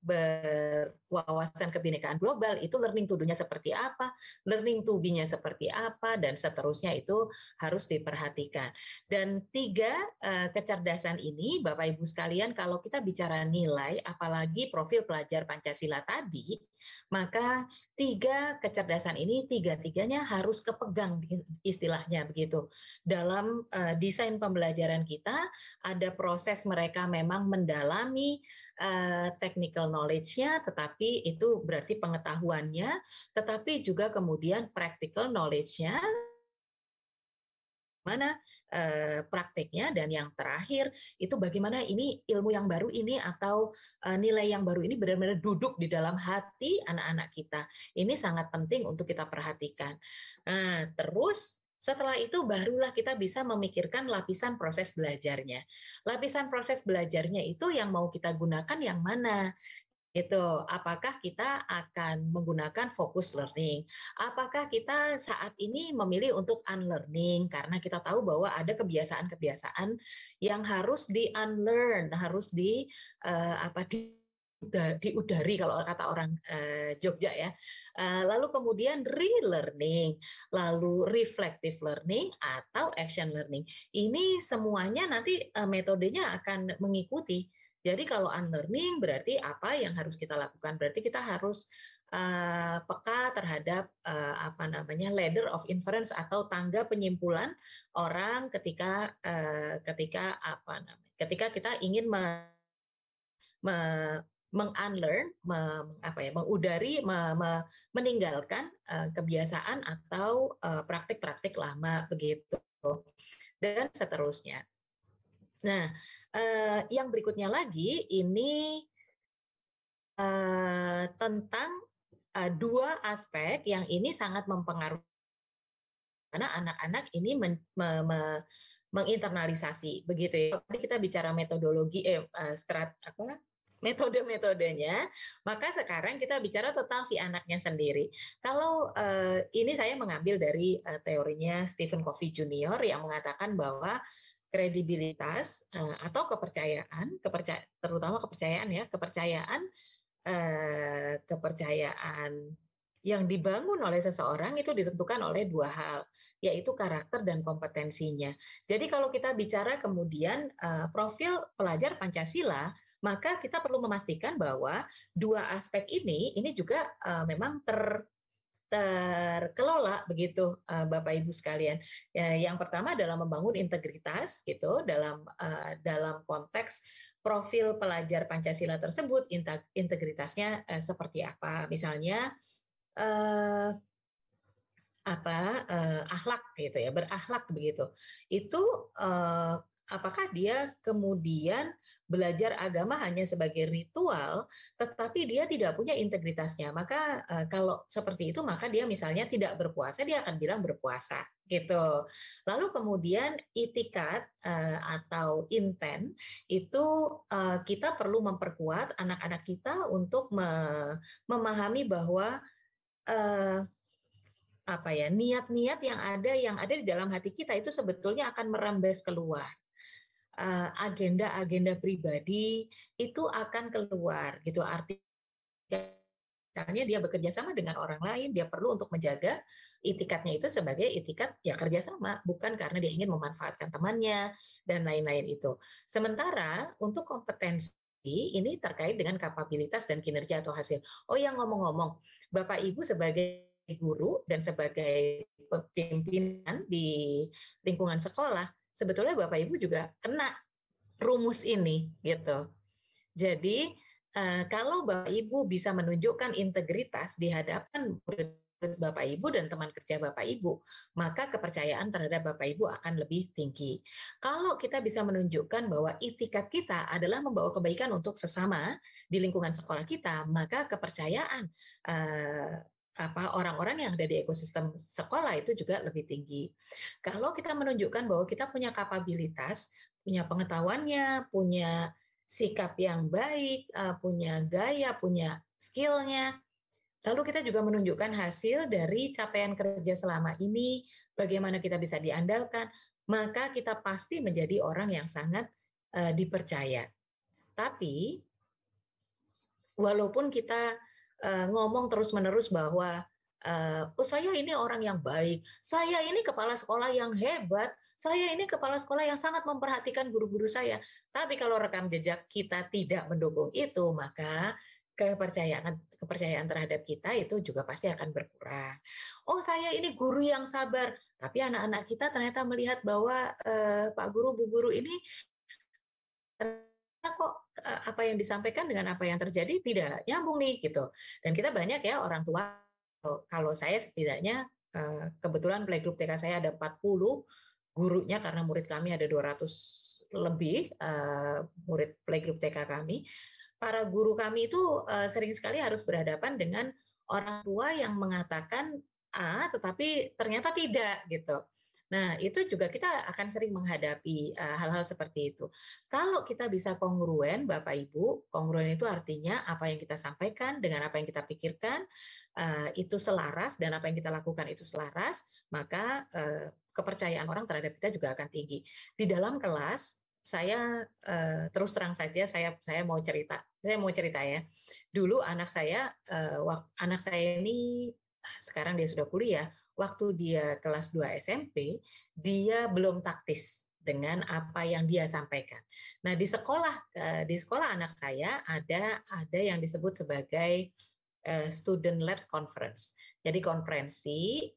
berwawasan kebinekaan global. Itu learning to do-nya seperti apa, learning to be-nya seperti apa, dan seterusnya itu harus diperhatikan. Dan 3 kecerdasan ini, Bapak Ibu sekalian, kalau kita bicara nilai, apalagi profil pelajar Pancasila tadi, maka 3 kecerdasan ini tiga-tiganya harus kepegang, istilahnya begitu. Dalam desain pembelajaran kita, ada proses mereka memang mendalami technical knowledge-nya, tetapi itu berarti pengetahuannya, tetapi juga kemudian practical knowledge-nya, mana prakteknya, dan yang terakhir itu bagaimana ini ilmu yang baru ini atau nilai yang baru ini benar-benar duduk di dalam hati anak-anak kita. Ini sangat penting untuk kita perhatikan. Nah, terus setelah itu barulah kita bisa memikirkan lapisan proses belajarnya. Lapisan proses belajarnya itu yang mau kita gunakan yang mana? Itu apakah kita akan menggunakan focus learning, apakah kita saat ini memilih untuk unlearning karena kita tahu bahwa ada kebiasaan-kebiasaan yang harus di unlearn, harus diudari kalau kata orang Jogja ya. Lalu kemudian relearning, lalu reflective learning atau action learning. Ini semuanya nanti metodenya akan mengikuti. Jadi kalau unlearning berarti apa yang harus kita lakukan? Berarti kita harus peka terhadap ladder of inference atau tangga penyimpulan orang ketika kita ingin mengunlearn, mengudari, meninggalkan kebiasaan atau praktik-praktik lama begitu, dan seterusnya. Nah, yang berikutnya lagi ini tentang 2 aspek yang ini sangat mempengaruhi karena anak-anak ini menginternalisasi begitu ya. Tadi kita bicara metodologi metode-metodenya, maka sekarang kita bicara tentang si anaknya sendiri. Kalau ini saya mengambil dari teorinya Stephen Covey Jr. yang mengatakan bahwa kredibilitas atau terutama kepercayaan ya, kepercayaan yang dibangun oleh seseorang itu ditentukan oleh dua hal, yaitu karakter dan kompetensinya. Jadi kalau kita bicara kemudian profil pelajar Pancasila, maka kita perlu memastikan bahwa dua aspek ini juga memang terkelola begitu, Bapak Ibu sekalian. Yang pertama adalah membangun integritas gitu dalam konteks profil pelajar Pancasila tersebut, integritasnya seperti apa, misalnya akhlak gitu ya, berakhlak begitu. Itu apakah dia kemudian belajar agama hanya sebagai ritual, tetapi dia tidak punya integritasnya. Maka kalau seperti itu, maka dia misalnya tidak berpuasa, dia akan bilang berpuasa gitu. Lalu kemudian itikat atau intent itu kita perlu memperkuat anak-anak kita untuk memahami bahwa niat-niat yang ada di dalam hati kita itu sebetulnya akan merembes keluar. Agenda-agenda pribadi itu akan keluar gitu. Artinya dia bekerja sama dengan orang lain, dia perlu untuk menjaga itikatnya itu sebagai itikat ya kerjasama, bukan karena dia ingin memanfaatkan temannya dan lain-lain itu. Sementara untuk kompetensi ini terkait dengan kapabilitas dan kinerja atau hasil. Oh yang ngomong-ngomong, Bapak Ibu sebagai guru dan sebagai pimpinan di lingkungan sekolah, sebetulnya Bapak Ibu juga kena rumus ini gitu. Jadi kalau Bapak Ibu bisa menunjukkan integritas di hadapan Bapak Ibu dan teman kerja Bapak Ibu, maka kepercayaan terhadap Bapak Ibu akan lebih tinggi. Kalau kita bisa menunjukkan bahwa itikat kita adalah membawa kebaikan untuk sesama di lingkungan sekolah kita, maka kepercayaan orang-orang yang ada di ekosistem sekolah itu juga lebih tinggi. Kalau kita menunjukkan bahwa kita punya kapabilitas, punya pengetahuannya, punya sikap yang baik, punya gaya, punya skill-nya, lalu kita juga menunjukkan hasil dari capaian kerja selama ini, bagaimana kita bisa diandalkan, maka kita pasti menjadi orang yang sangat dipercaya. Tapi, walaupun kita ngomong terus-menerus bahwa saya ini orang yang baik, saya ini kepala sekolah yang hebat, saya ini kepala sekolah yang sangat memperhatikan guru-guru saya. Tapi kalau rekam jejak kita tidak mendukung itu, maka kepercayaan terhadap kita itu juga pasti akan berkurang. Oh, saya ini guru yang sabar, tapi anak-anak kita ternyata melihat bahwa Pak Guru, Bu Guru ini kok apa yang disampaikan dengan apa yang terjadi tidak nyambung nih gitu. Dan kita banyak ya orang tua, kalau saya setidaknya kebetulan playgroup TK saya ada 40 gurunya karena murid kami ada 200 lebih murid playgroup TK kami. Para guru kami itu sering sekali harus berhadapan dengan orang tua yang mengatakan A tetapi ternyata tidak gitu. Nah, itu juga kita akan sering menghadapi hal-hal seperti itu. Kalau kita bisa kongruen, Bapak Ibu, kongruen itu artinya apa yang kita sampaikan dengan apa yang kita pikirkan, itu selaras, dan apa yang kita lakukan itu selaras, maka kepercayaan orang terhadap kita juga akan tinggi. Di dalam kelas, saya terus terang saja, saya mau cerita ya. Dulu anak saya ini sekarang dia sudah kuliah, waktu dia kelas 2 SMP, dia belum taktis dengan apa yang dia sampaikan. Nah, di sekolah anak saya ada yang disebut sebagai student-led conference. Jadi konferensi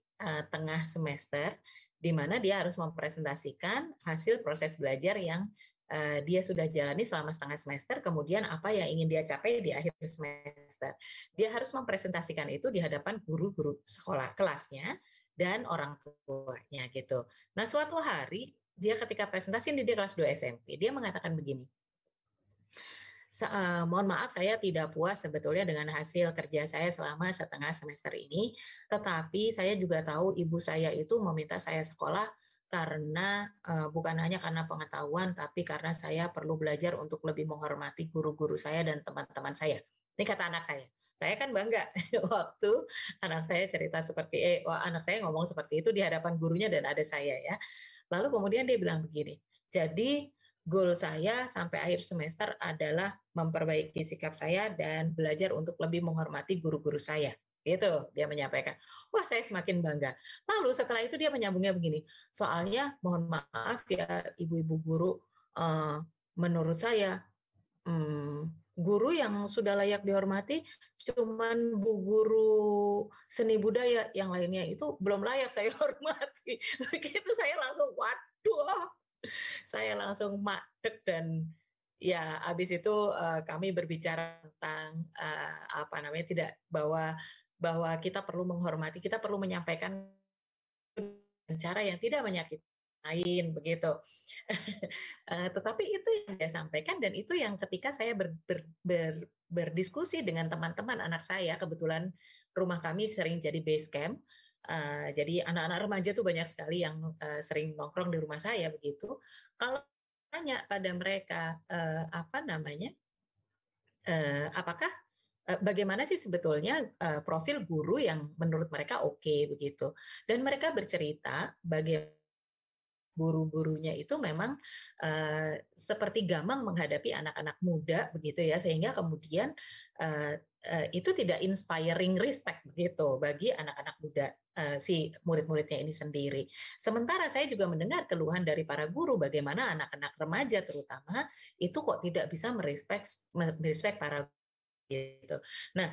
tengah semester di mana dia harus mempresentasikan hasil proses belajar yang dia sudah jalani selama setengah semester, kemudian apa yang ingin dia capai di akhir semester. Dia harus mempresentasikan itu di hadapan guru-guru sekolah kelasnya dan orang tuanya gitu. Nah, suatu hari dia ketika presentasi di kelas 2 SMP, dia mengatakan begini, mohon maaf saya tidak puas sebetulnya dengan hasil kerja saya selama setengah semester ini, tetapi saya juga tahu ibu saya itu meminta saya sekolah karena bukan hanya karena pengetahuan, tapi karena saya perlu belajar untuk lebih menghormati guru-guru saya dan teman-teman saya. Ini kata anak saya. Saya kan bangga waktu anak saya cerita anak saya ngomong seperti itu di hadapan gurunya dan ada saya ya. Lalu kemudian dia bilang begini, Jadi goal saya sampai akhir semester adalah memperbaiki sikap saya dan belajar untuk lebih menghormati guru-guru saya. Itu dia menyampaikan. Wah, saya semakin bangga. Lalu setelah itu dia menyambungnya begini, soalnya mohon maaf ya ibu-ibu guru, menurut saya guru yang sudah layak dihormati cuman Bu Guru Seni Budaya, yang lainnya itu belum layak saya hormati. Begitu saya langsung, waduh, saya langsung madeg. Dan ya habis itu kami berbicara tentang apa namanya, tidak bahwa kita perlu menghormati, kita perlu menyampaikan cara yang tidak menyakiti lain, begitu. Tetapi itu yang saya sampaikan, dan itu yang ketika saya berdiskusi dengan teman-teman anak saya, kebetulan rumah kami sering jadi base camp. Jadi anak-anak remaja tuh banyak sekali yang sering nongkrong di rumah saya, begitu. Kalau tanya pada mereka apa namanya, apakah bagaimana sih sebetulnya profil guru yang menurut mereka oke, begitu. Dan mereka bercerita bagaimana guru-gurunya itu memang seperti gamang menghadapi anak-anak muda, begitu ya, sehingga kemudian itu tidak inspiring respect begitu bagi anak-anak muda, si murid-muridnya ini sendiri. Sementara saya juga mendengar keluhan dari para guru bagaimana anak-anak remaja terutama itu kok tidak bisa merespek para gitu. Nah,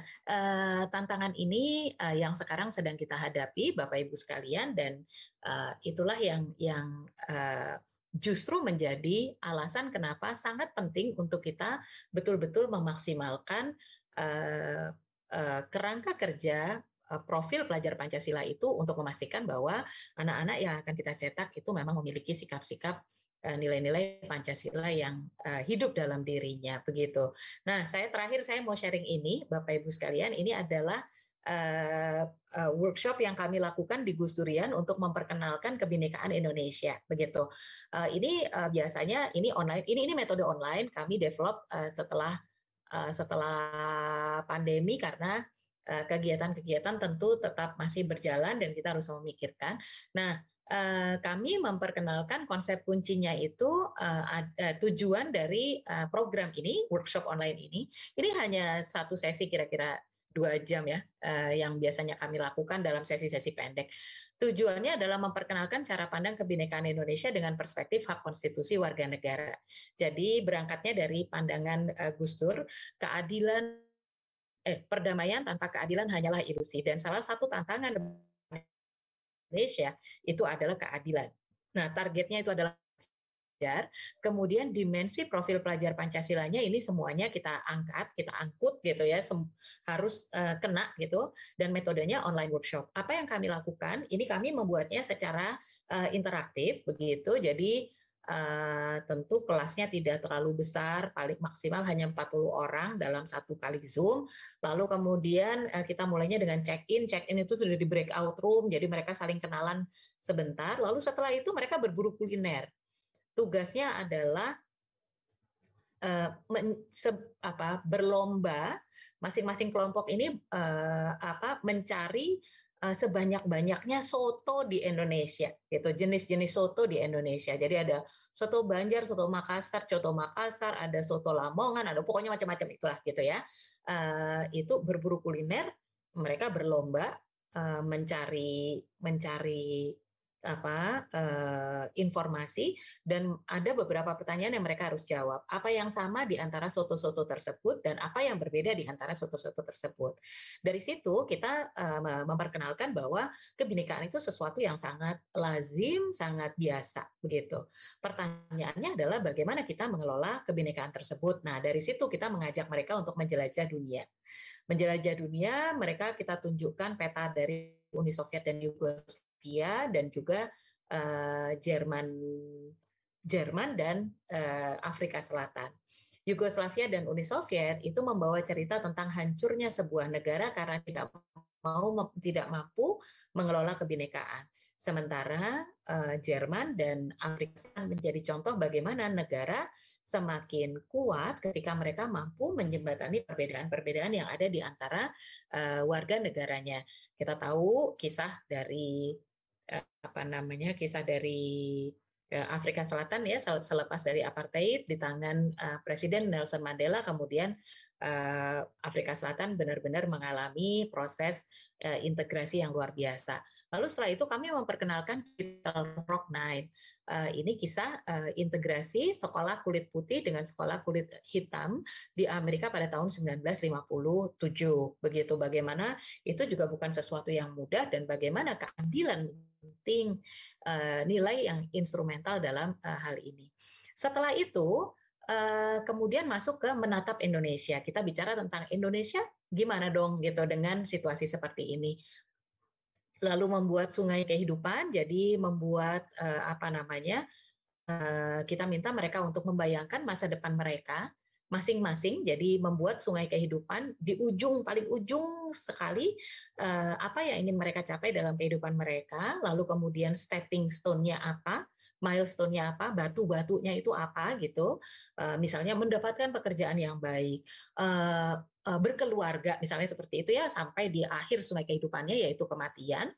tantangan ini yang sekarang sedang kita hadapi, Bapak Ibu sekalian, dan itulah yang justru menjadi alasan kenapa sangat penting untuk kita betul-betul memaksimalkan kerangka kerja profil pelajar Pancasila itu untuk memastikan bahwa anak-anak yang akan kita cetak itu memang memiliki sikap-sikap nilai-nilai Pancasila yang hidup dalam dirinya, begitu. Nah, terakhir saya mau sharing ini, Bapak Ibu sekalian, ini adalah workshop yang kami lakukan di Gus Durian untuk memperkenalkan kebinekaan Indonesia, begitu. Ini biasanya ini online, ini metode online kami develop setelah pandemi, karena kegiatan-kegiatan tentu tetap masih berjalan dan kita harus memikirkan. Nah, kami memperkenalkan konsep kuncinya itu tujuan dari program ini, workshop online ini hanya satu sesi kira-kira 2 jam ya, yang biasanya kami lakukan dalam sesi-sesi pendek. Tujuannya adalah memperkenalkan cara pandang kebinekaan Indonesia dengan perspektif hak konstitusi warga negara. Jadi berangkatnya dari pandangan Gus Dur, perdamaian tanpa keadilan hanyalah ilusi, dan salah satu tantangan Indonesia itu adalah keadilan. Nah, targetnya itu adalah pelajar, kemudian dimensi profil pelajar Pancasilanya ini semuanya kita angkut gitu ya, harus kena gitu, dan metodenya online workshop. Apa yang kami lakukan? Ini kami membuatnya secara interaktif begitu. Jadi tentu kelasnya tidak terlalu besar, paling maksimal hanya 40 orang dalam satu kali Zoom. Lalu kemudian kita mulainya dengan check-in itu sudah di breakout room, jadi mereka saling kenalan sebentar. Lalu setelah itu mereka berburu kuliner. Tugasnya adalah berlomba, masing-masing kelompok ini mencari sebanyak-banyaknya soto di Indonesia, gitu, jenis-jenis soto di Indonesia. Jadi ada soto Banjar, soto Makassar, ada soto Lamongan, ada pokoknya macam-macam itulah, gitu ya. Itu berburu kuliner, mereka berlomba mencari informasi, dan ada beberapa pertanyaan yang mereka harus jawab. Apa yang sama di antara soto-soto tersebut dan apa yang berbeda di antara soto-soto tersebut. Dari situ kita memperkenalkan bahwa kebinekaan itu sesuatu yang sangat lazim, sangat biasa, begitu. Pertanyaannya adalah bagaimana kita mengelola kebinekaan tersebut. Nah, dari situ kita mengajak mereka untuk menjelajah dunia. Menjelajah dunia, mereka kita tunjukkan peta dari Uni Soviet dan Yugoslavia, dan juga Jerman dan Afrika Selatan. Yugoslavia dan Uni Soviet itu membawa cerita tentang hancurnya sebuah negara karena tidak mampu mengelola kebinekaan. Sementara Jerman dan Afrika Selatan menjadi contoh bagaimana negara semakin kuat ketika mereka mampu menjembatani perbedaan-perbedaan yang ada di antara warga negaranya. Kita tahu kisah dari Afrika Selatan ya selepas dari apartheid di tangan Presiden Nelson Mandela, kemudian Afrika Selatan benar-benar mengalami proses integrasi yang luar biasa. Lalu setelah itu kami memperkenalkan Little Rock Nine. Ini kisah integrasi sekolah kulit putih dengan sekolah kulit hitam di Amerika pada tahun 1957. Begitu bagaimana itu juga bukan sesuatu yang mudah dan bagaimana keadilan penting nilai yang instrumental dalam hal ini. Setelah itu kemudian masuk ke menatap Indonesia. Kita bicara tentang Indonesia gimana dong gitu dengan situasi seperti ini. Lalu membuat sungai kehidupan, jadi membuat kita minta mereka untuk membayangkan masa depan mereka masing-masing, jadi membuat sungai kehidupan di paling ujung sekali apa yang ingin mereka capai dalam kehidupan mereka, lalu kemudian stepping stone-nya apa, milestone-nya apa, batu-batunya itu apa gitu, misalnya mendapatkan pekerjaan yang baik, berkeluarga misalnya seperti itu ya, sampai di akhir sungai kehidupannya yaitu kematian.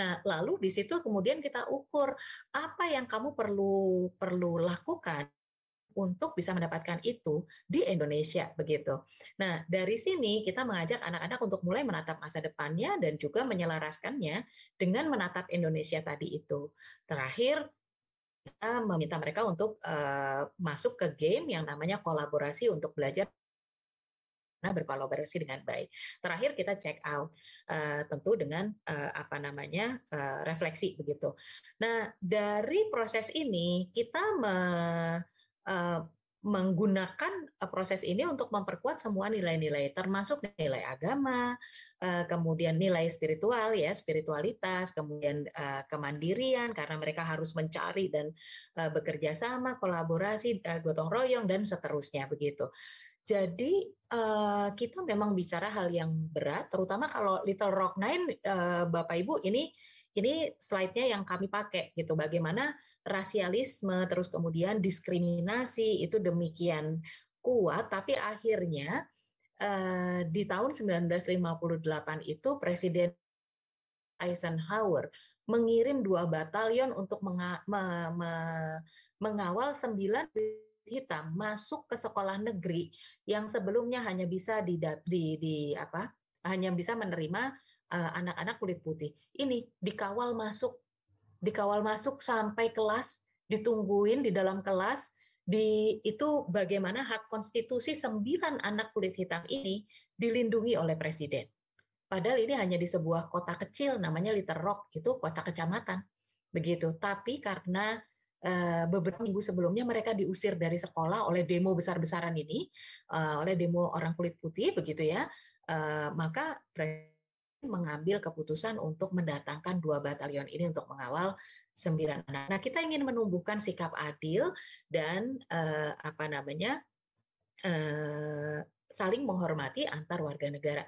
Nah lalu di situ kemudian kita ukur apa yang kamu perlu lakukan untuk bisa mendapatkan itu di Indonesia begitu. Nah, dari sini kita mengajak anak-anak untuk mulai menatap masa depannya dan juga menyelaraskannya dengan menatap Indonesia tadi itu. Terakhir kita meminta mereka untuk masuk ke game yang namanya kolaborasi untuk belajar berkolaborasi dengan baik. Terakhir kita check out tentu dengan refleksi begitu. Nah, dari proses ini kita menggunakan proses ini untuk memperkuat semua nilai-nilai, termasuk nilai agama, kemudian nilai spiritual ya, spiritualitas, kemudian kemandirian karena mereka harus mencari dan bekerja sama, kolaborasi, gotong royong dan seterusnya begitu. Jadi kita memang bicara hal yang berat, terutama kalau Little Rock Nine, Bapak Ibu, ini slide-nya yang kami pakai gitu. Bagaimana rasialisme, terus kemudian diskriminasi itu demikian kuat, tapi akhirnya di tahun 1958 itu Presiden Eisenhower mengirim 2 batalion untuk mengawal 9 hitam masuk ke sekolah negeri yang sebelumnya hanya bisa hanya bisa menerima anak-anak kulit putih. Ini dikawal masuk sampai kelas, ditungguin di dalam kelas. Itu bagaimana hak konstitusi 9 anak kulit hitam ini dilindungi oleh presiden. Padahal ini hanya di sebuah kota kecil namanya Little Rock, itu kota kecamatan. Begitu. Tapi karena beberapa minggu sebelumnya mereka diusir dari sekolah oleh demo besar-besaran ini, oleh demo orang kulit putih begitu ya, maka presiden mengambil keputusan untuk mendatangkan 2 batalion ini untuk mengawal 9 anak. Nah, kita ingin menumbuhkan sikap adil dan saling menghormati antar warga negara.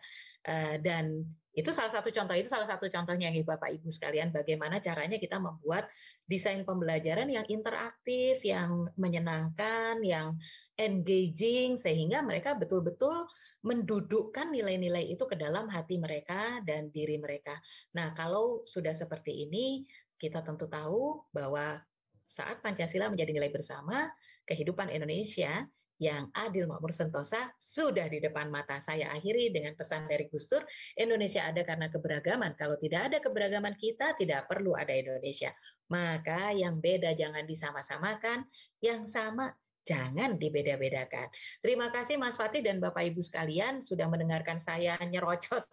Dan itu salah satu contohnya yang Bapak Ibu sekalian, bagaimana caranya kita membuat desain pembelajaran yang interaktif, yang menyenangkan, yang engaging, sehingga mereka betul-betul mendudukkan nilai-nilai itu ke dalam hati mereka dan diri mereka. Nah, kalau sudah seperti ini, kita tentu tahu bahwa saat Pancasila menjadi nilai bersama, kehidupan Indonesia yang adil, makmur, sentosa sudah di depan mata. Saya akhiri dengan pesan dari Gus Dur, Indonesia ada karena keberagaman. Kalau tidak ada keberagaman kita, tidak perlu ada Indonesia. Maka yang beda jangan disama-samakan, yang sama jangan dibeda-bedakan. Terima kasih Mas Fatih dan Bapak Ibu sekalian sudah mendengarkan saya nyerocos.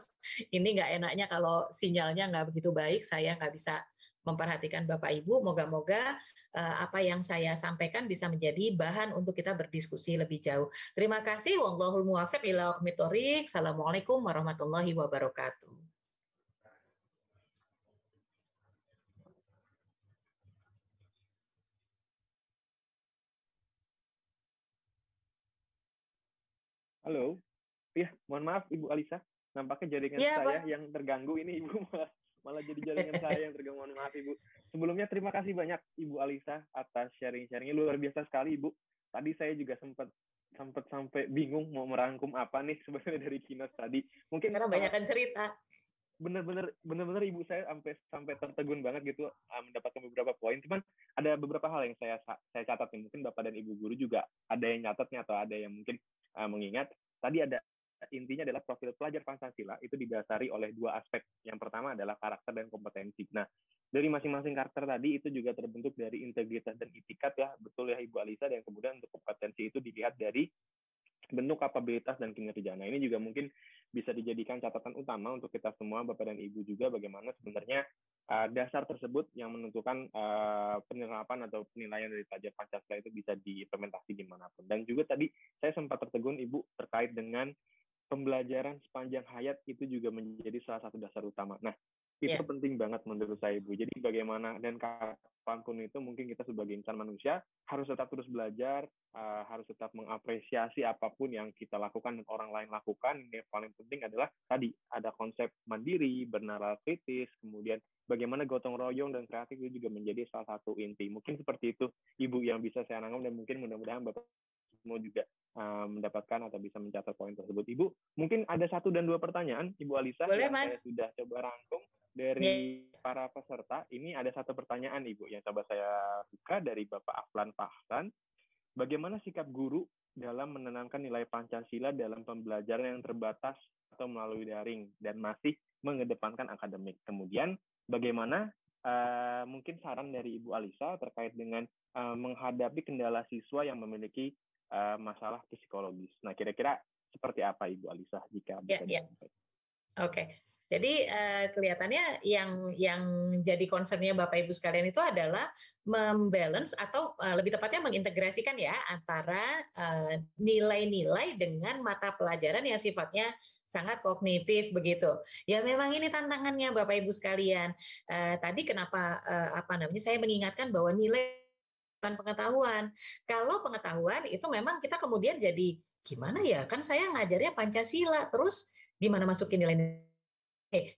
Ini nggak enaknya kalau sinyalnya nggak begitu baik, saya nggak bisa memperhatikan Bapak Ibu. Moga-moga apa yang saya sampaikan bisa menjadi bahan untuk kita berdiskusi lebih jauh. Terima kasih. Wallahul muwaffiq ila aqwamit thoriq. Assalamualaikum warahmatullahi wabarakatuh. Halo. Ya, mohon maaf Ibu Alisa. Nampaknya jaringan saya yang terganggu ini Ibu malah jadi jaringan saya yang terganggu. Mohon maaf Ibu. Sebelumnya terima kasih banyak Ibu Alisa atas sharing-sharingnya, luar biasa sekali Ibu. Tadi saya juga sempat sampai bingung mau merangkum apa nih sebenarnya dari keynote tadi. Mungkin karena banyakkan cerita. Benar-benar Ibu saya sampai tertegun banget gitu mendapatkan beberapa poin. Cuman ada ada beberapa hal yang saya catat nih. Mungkin Bapak dan Ibu guru juga ada yang nyatatnya atau ada yang mungkin mengingat. Tadi ada intinya adalah profil pelajar Pancasila itu didasari oleh dua aspek. Yang pertama adalah karakter dan kompetensi. Nah, dari masing-masing karakter tadi itu juga terbentuk dari integritas dan itikat ya, betul ya Ibu Alisa, dan kemudian untuk kompetensi itu dilihat dari bentuk kapabilitas dan kinerja. Nah, ini juga mungkin bisa dijadikan catatan utama untuk kita semua, Bapak dan Ibu juga, bagaimana sebenarnya dasar tersebut yang menentukan penerapan atau penilaian dari pelajar Pancasila itu bisa diimplementasi dimanapun. Dan juga tadi saya sempat tertegun Ibu terkait dengan pembelajaran sepanjang hayat itu juga menjadi salah satu dasar utama. Nah, itu penting banget menurut saya, Ibu. Jadi bagaimana dan kapanpun itu mungkin kita sebagai insan manusia harus tetap terus belajar, harus tetap mengapresiasi apapun yang kita lakukan dan orang lain lakukan. Yang paling penting adalah tadi ada konsep mandiri, bernalar kritis, kemudian bagaimana gotong royong dan kreatif itu juga menjadi salah satu inti. Mungkin seperti itu, Ibu, yang bisa saya nangkap, dan mungkin mudah-mudahan Bapak semua juga mendapatkan atau bisa mencatat poin tersebut. Ibu, mungkin ada 1 dan 2 pertanyaan, Ibu Alisa, boleh, yang Mas. saya sudah coba rangkum dari para peserta. Ini ada 1 pertanyaan, Ibu, yang coba saya buka dari Bapak Aflan Fahsan. Bagaimana sikap guru dalam menanamkan nilai Pancasila dalam pembelajaran yang terbatas atau melalui daring dan masih mengedepankan akademik? Kemudian, bagaimana mungkin saran dari Ibu Alisa terkait dengan menghadapi kendala siswa yang memiliki masalah psikologis? Nah, kira-kira seperti apa Ibu Alisa jika bisa disampaikan? Oke. Jadi kelihatannya yang jadi concern-nya Bapak Ibu sekalian itu adalah membalance atau lebih tepatnya mengintegrasikan ya antara nilai-nilai dengan mata pelajaran yang sifatnya sangat kognitif begitu. Ya memang ini tantangannya Bapak Ibu sekalian. Tadi kenapa saya mengingatkan bahwa nilai bukan pengetahuan. Kalau pengetahuan itu memang kita kemudian jadi gimana ya? Kan saya ngajarnya Pancasila, terus gimana masukin nilai-nilai?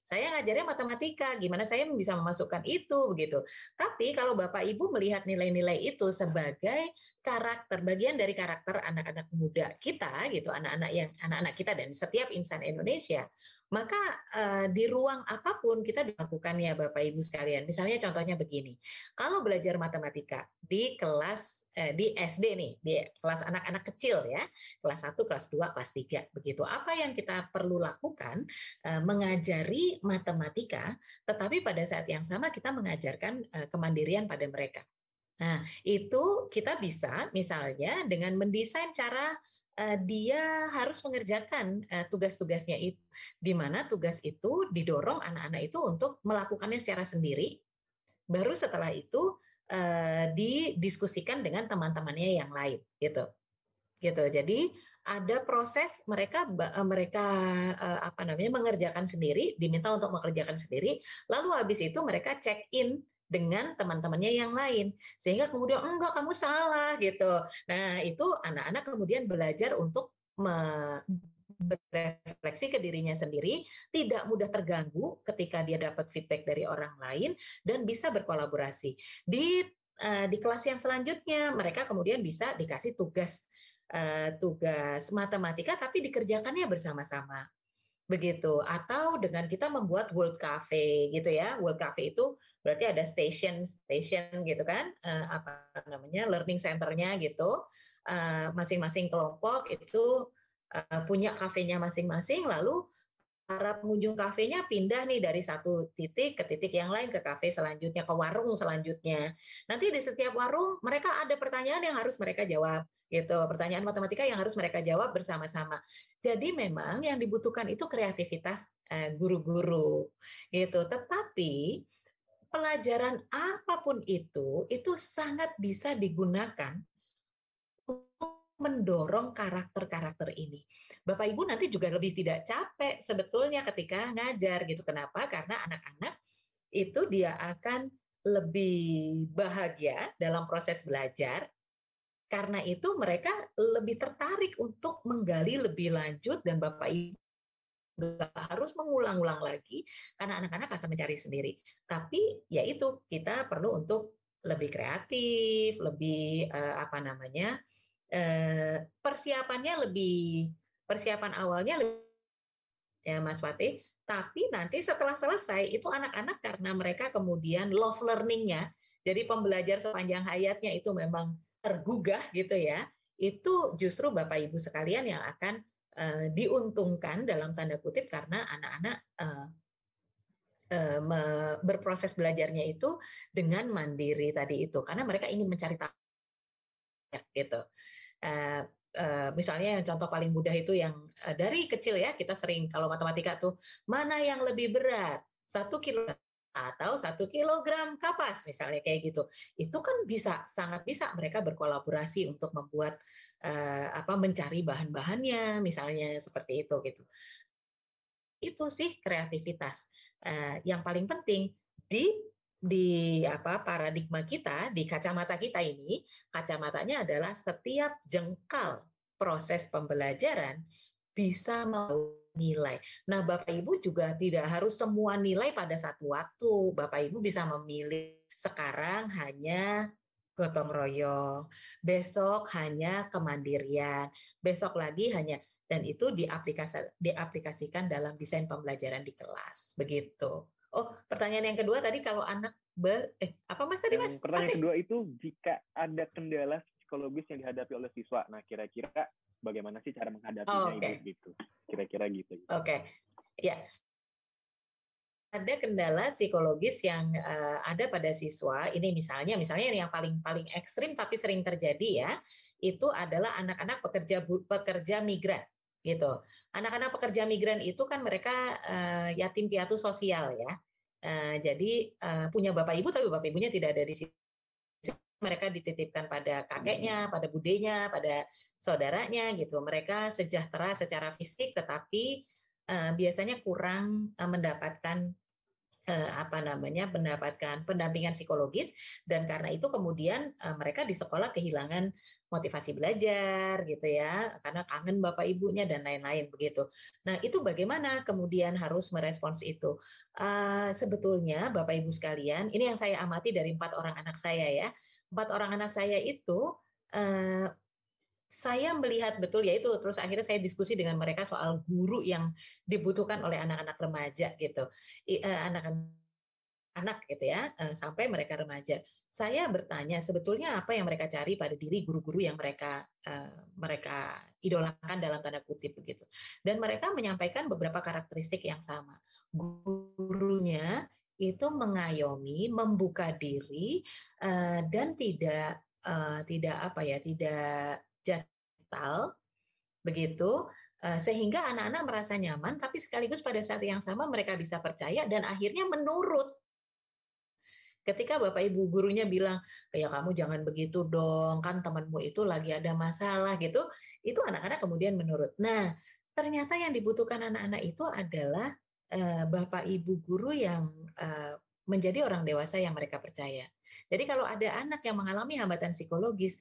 Saya ngajarnya matematika, gimana saya bisa memasukkan itu begitu. Tapi kalau Bapak Ibu melihat nilai-nilai itu sebagai karakter, bagian dari karakter anak-anak muda kita gitu, anak-anak kita dan setiap insan Indonesia, maka di ruang apapun kita dilakukan ya Bapak Ibu sekalian. Misalnya contohnya begini. Kalau belajar matematika di kelas di SD nih, di kelas anak-anak kecil ya, kelas 1, kelas 2, kelas 3 begitu. Apa yang kita perlu lakukan? Mengajari matematika, tetapi pada saat yang sama kita mengajarkan kemandirian pada mereka. Nah, itu kita bisa misalnya dengan mendesain cara dia harus mengerjakan tugas-tugasnya itu, di mana tugas itu didorong anak-anak itu untuk melakukannya secara sendiri, baru setelah itu didiskusikan dengan teman-temannya yang lain, gitu. Jadi ada proses mereka mengerjakan sendiri, diminta untuk mengerjakan sendiri, lalu habis itu mereka check in dengan teman-temannya yang lain, sehingga kemudian enggak, kamu salah gitu. Nah, itu anak-anak kemudian belajar untuk berefleksi ke dirinya sendiri, tidak mudah terganggu ketika dia dapat feedback dari orang lain, dan bisa berkolaborasi. Di kelas yang selanjutnya mereka kemudian bisa dikasih tugas matematika tapi dikerjakannya bersama-sama. Begitu. Atau dengan kita membuat World Cafe gitu ya. World Cafe itu berarti ada station gitu kan, learning center-nya gitu. Masing-masing kelompok itu punya kafenya masing-masing, lalu para pengunjung kafenya pindah nih dari satu titik ke titik yang lain, ke kafe selanjutnya, ke warung selanjutnya. Nanti di setiap warung mereka ada pertanyaan yang harus mereka jawab. Gitu, pertanyaan matematika yang harus mereka jawab bersama-sama. Jadi memang yang dibutuhkan itu kreativitas guru-guru, gitu. Tetapi pelajaran apapun itu sangat bisa digunakan untuk mendorong karakter-karakter ini. Bapak Ibu nanti juga lebih tidak capek sebetulnya ketika ngajar gitu. Kenapa? Karena anak-anak itu dia akan lebih bahagia dalam proses belajar. Karena itu mereka lebih tertarik untuk menggali lebih lanjut, dan Bapak Ibu nggak harus mengulang-ulang lagi karena anak-anak akan mencari sendiri. Tapi ya itu, kita perlu untuk lebih kreatif, lebih persiapan awalnya ya Mas Fatih. Tapi nanti setelah selesai itu anak-anak karena mereka kemudian love learning-nya, Jadi pembelajar sepanjang hayatnya itu memang tergugah gitu ya. Itu justru Bapak Ibu sekalian yang akan diuntungkan dalam tanda kutip karena anak-anak berproses belajarnya itu dengan mandiri tadi itu, karena mereka ingin mencari tahu gitu. Misalnya yang contoh paling mudah itu yang dari kecil ya, kita sering kalau matematika tuh mana yang lebih berat, 1 kilo atau 1 kilogram kapas misalnya kayak gitu. Itu kan sangat bisa mereka berkolaborasi untuk membuat mencari bahan-bahannya misalnya seperti itu gitu. Itu sih kreativitas. Yang paling penting di paradigma kita, di kacamata kita ini, kacamatanya adalah setiap jengkal proses pembelajaran bisa membawa nilai. Nah, Bapak Ibu juga tidak harus semua nilai pada satu waktu. Bapak Ibu bisa memilih sekarang hanya gotong royong, besok hanya kemandirian, besok lagi hanya, dan itu diaplikasikan dalam desain pembelajaran di kelas. Begitu. Oh, pertanyaan yang kedua tadi kalau anak apa Mas tadi Mas? Pertanyaan kedua itu jika ada kendala psikologis yang dihadapi oleh siswa. Nah, kira-kira bagaimana sih cara menghadapinya Ibu gitu? Kira-kira gitu. Oke. Ya. Ada kendala psikologis yang ada pada siswa. Ini misalnya yang paling ekstrim tapi sering terjadi ya, itu adalah anak-anak pekerja migran gitu. Anak-anak pekerja migran itu kan mereka yatim piatu sosial ya. Jadi punya bapak ibu tapi bapak ibunya tidak ada di situ. Mereka dititipkan pada kakeknya, pada budenya, pada saudaranya gitu. Mereka sejahtera secara fisik tetapi biasanya kurang mendapatkan mendapatkan pendampingan psikologis, dan karena itu kemudian mereka di sekolah kehilangan motivasi belajar gitu ya, karena kangen bapak ibunya dan lain-lain begitu. Nah, itu bagaimana kemudian harus merespons itu? Sebetulnya Bapak Ibu sekalian, ini yang saya amati dari 4 orang anak saya ya. 4 orang anak saya itu saya melihat betul ya itu, terus akhirnya saya diskusi dengan mereka soal guru yang dibutuhkan oleh anak-anak remaja gitu, anak-anak gitu ya, sampai mereka remaja. Saya bertanya sebetulnya apa yang mereka cari pada diri guru-guru yang mereka idolakan dalam tanda kutip begitu, dan mereka menyampaikan beberapa karakteristik yang sama. Gurunya itu mengayomi, membuka diri, dan tidak judgmental begitu, sehingga anak-anak merasa nyaman, tapi sekaligus pada saat yang sama mereka bisa percaya dan akhirnya menurut. Ketika Bapak Ibu gurunya bilang, ya kamu jangan begitu dong, kan temanmu itu lagi ada masalah gitu, itu anak-anak kemudian menurut. Nah, ternyata yang dibutuhkan anak-anak itu adalah Bapak Ibu guru yang menjadi orang dewasa yang mereka percaya. Jadi kalau ada anak yang mengalami hambatan psikologis,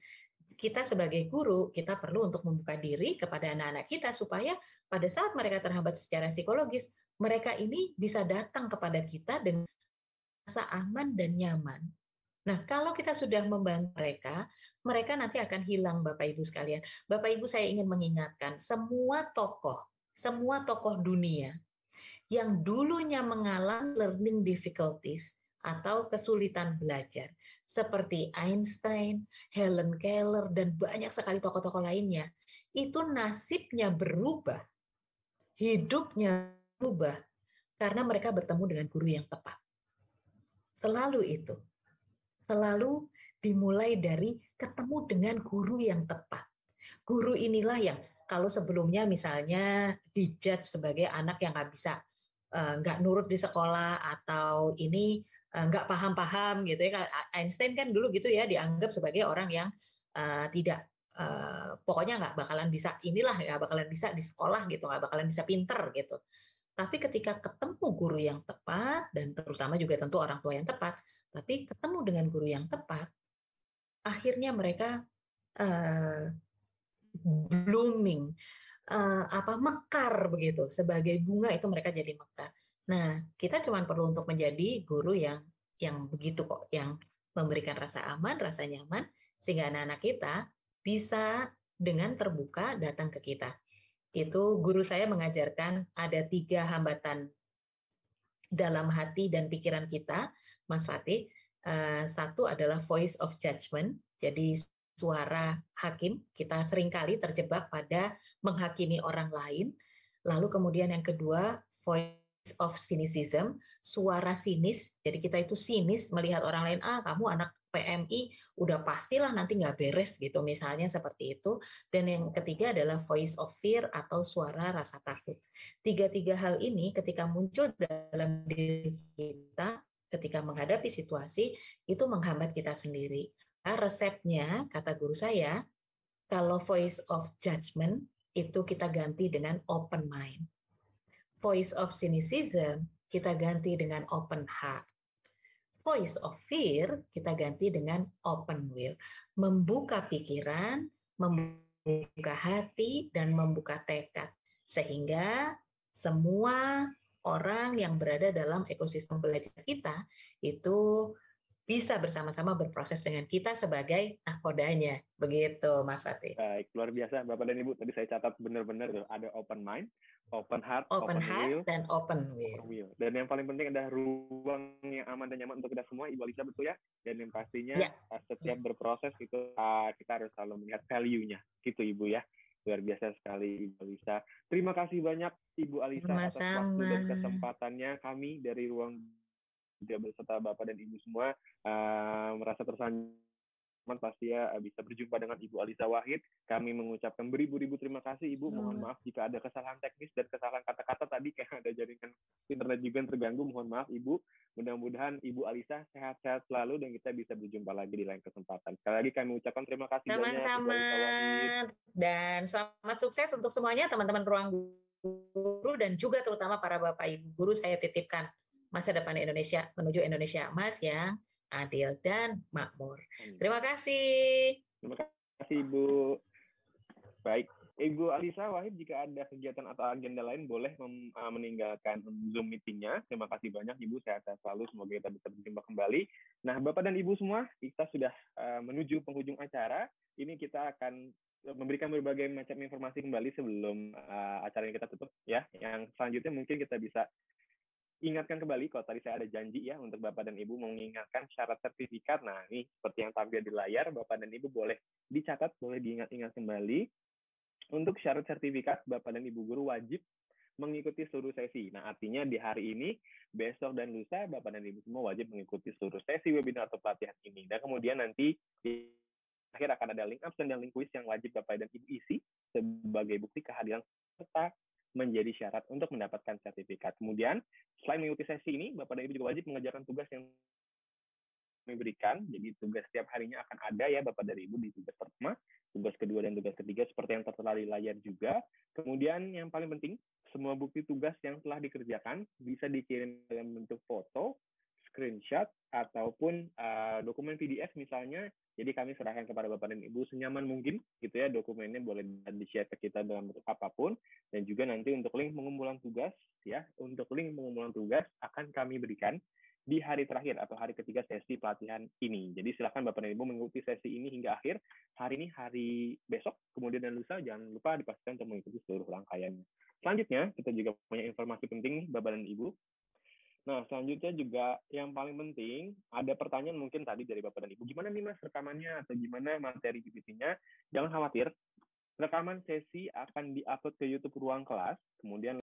kita sebagai guru, kita perlu untuk membuka diri kepada anak-anak kita supaya pada saat mereka terhambat secara psikologis, mereka ini bisa datang kepada kita dengan rasa aman dan nyaman. Nah, kalau kita sudah membantu mereka, mereka nanti akan hilang, Bapak Ibu sekalian. Bapak Ibu, saya ingin mengingatkan, semua tokoh dunia yang dulunya mengalami learning difficulties atau kesulitan belajar, seperti Einstein, Helen Keller, dan banyak sekali tokoh-tokoh lainnya, itu nasibnya berubah, hidupnya berubah, karena mereka bertemu dengan guru yang tepat. Selalu itu. Selalu dimulai dari ketemu dengan guru yang tepat. Guru inilah yang kalau sebelumnya misalnya dijudge sebagai anak yang nggak nurut di sekolah atau ini nggak paham-paham gitu ya. Einstein kan dulu gitu ya dianggap sebagai orang yang tidak pokoknya nggak bakalan bisa nggak bakalan bisa di sekolah gitu, nggak bakalan bisa pinter gitu. Tapi ketika ketemu guru yang tepat, dan terutama juga tentu orang tua yang tepat, tapi ketemu dengan guru yang tepat, akhirnya mereka blooming, mekar begitu. Sebagai bunga itu mereka jadi mekar. Nah, kita cuma perlu untuk menjadi guru yang begitu kok, yang memberikan rasa aman, rasa nyaman, sehingga anak-anak kita bisa dengan terbuka datang ke kita. Itu guru saya mengajarkan ada 3 hambatan dalam hati dan pikiran kita, Mas Fatih. Satu adalah voice of judgment, jadi suara hakim. Kita seringkali terjebak pada menghakimi orang lain. Lalu kemudian yang kedua, voice of cynicism, suara sinis. Jadi kita itu sinis melihat orang lain, kamu anak PMI, udah pastilah nanti nggak beres gitu, misalnya seperti itu. Dan yang ketiga adalah voice of fear atau suara rasa takut. Tiga-tiga hal ini ketika muncul dalam diri kita, ketika menghadapi situasi, itu menghambat kita sendiri. Nah, resepnya, kata guru saya, kalau voice of judgment, itu kita ganti dengan open mind. Voice of cynicism, kita ganti dengan open heart. Voice of fear, kita ganti dengan open will. Membuka pikiran, membuka hati, dan membuka tekad. Sehingga semua orang yang berada dalam ekosistem belajar kita itu bisa bersama-sama berproses dengan kita sebagai nahkodanya. Begitu, Mas Fatih. Baik, luar biasa Bapak dan Ibu. Tadi saya catat benar-benar tuh, ada open mind, open heart, open will, dan open will. Dan yang paling penting ada ruang yang aman dan nyaman untuk kita semua, Ibu Alisa, betul ya? Dan yang pastinya setiap berproses itu kita harus selalu melihat value-nya. Gitu, Ibu ya. Luar biasa sekali, Ibu Alisa. Terima kasih banyak, Ibu Alisa, atas waktu dan kesempatannya. Kami dari Ruang Belajar beserta Bapak dan Ibu semua merasa tersanjung pasti ya bisa berjumpa dengan Ibu Alisa Wahid. Kami mengucapkan beribu-ribu terima kasih, Ibu. Mohon maaf jika ada kesalahan teknis dan kesalahan kata-kata tadi, kayak ada jaringan internet juga yang terganggu. Mohon maaf, Ibu. Mudah-mudahan Ibu Alisa sehat-sehat selalu dan kita bisa berjumpa lagi di lain kesempatan. Sekali lagi kami ucapkan terima kasih banyak, Ibu Alisa Wahid. Dan selamat sukses untuk semuanya, teman-teman Ruang Guru, dan juga terutama para Bapak Ibu Guru. Saya titipkan masa depan Indonesia menuju Indonesia Emas yang adil dan makmur. Terima kasih. Terima kasih, Ibu. Baik, Ibu Alisa Wahid, jika ada kegiatan atau agenda lain boleh meninggalkan Zoom meeting-nya. Terima kasih banyak, Ibu. Sehat-sehat selalu. Semoga kita bisa berjumpa kembali. Nah, Bapak dan Ibu semua, kita sudah menuju penghujung acara. Ini kita akan memberikan berbagai macam informasi kembali sebelum acara ini kita tutup. Ya, yang selanjutnya mungkin kita bisa ingatkan kembali, kalau tadi saya ada janji ya untuk Bapak dan Ibu mengingatkan syarat sertifikat. Nah, ini seperti yang tampil di layar, Bapak dan Ibu boleh dicatat, boleh diingat-ingat kembali. Untuk syarat sertifikat, Bapak dan Ibu Guru wajib mengikuti seluruh sesi. Nah, artinya di hari ini, besok dan lusa, Bapak dan Ibu semua wajib mengikuti seluruh sesi webinar atau pelatihan ini. Dan kemudian nanti di akhir akan ada link absen dan link quiz yang wajib Bapak dan Ibu isi sebagai bukti kehadiran serta menjadi syarat untuk mendapatkan sertifikat. Kemudian, selain mengikuti sesi ini, Bapak dan Ibu juga wajib mengerjakan tugas yang diberikan. Jadi tugas setiap harinya akan ada ya Bapak dan Ibu di tugas pertama, tugas kedua, dan tugas ketiga seperti yang tertera di layar juga. Kemudian yang paling penting, semua bukti tugas yang telah dikerjakan bisa dikirim dalam bentuk foto, screenshot, ataupun dokumen PDF misalnya. Jadi kami serahkan kepada Bapak dan Ibu senyaman mungkin gitu ya, dokumennya boleh di-share ke kita dalam bentuk apapun. Dan juga nanti untuk link pengumpulan tugas ya, untuk link pengumpulan tugas akan kami berikan di hari terakhir atau hari ketiga sesi pelatihan ini. Jadi silakan Bapak dan Ibu mengikuti sesi ini hingga akhir. Hari ini, hari besok, kemudian dan lusa, jangan lupa dipastikan untuk mengikuti seluruh rangkaiannya. Selanjutnya, kita juga punya informasi penting nih Bapak dan Ibu. Nah, selanjutnya juga yang paling penting, ada pertanyaan mungkin tadi dari Bapak dan Ibu, gimana nih Mas rekamannya atau gimana materi PPT-nya? Jangan khawatir, rekaman sesi akan di-upload ke YouTube Ruang Kelas, kemudian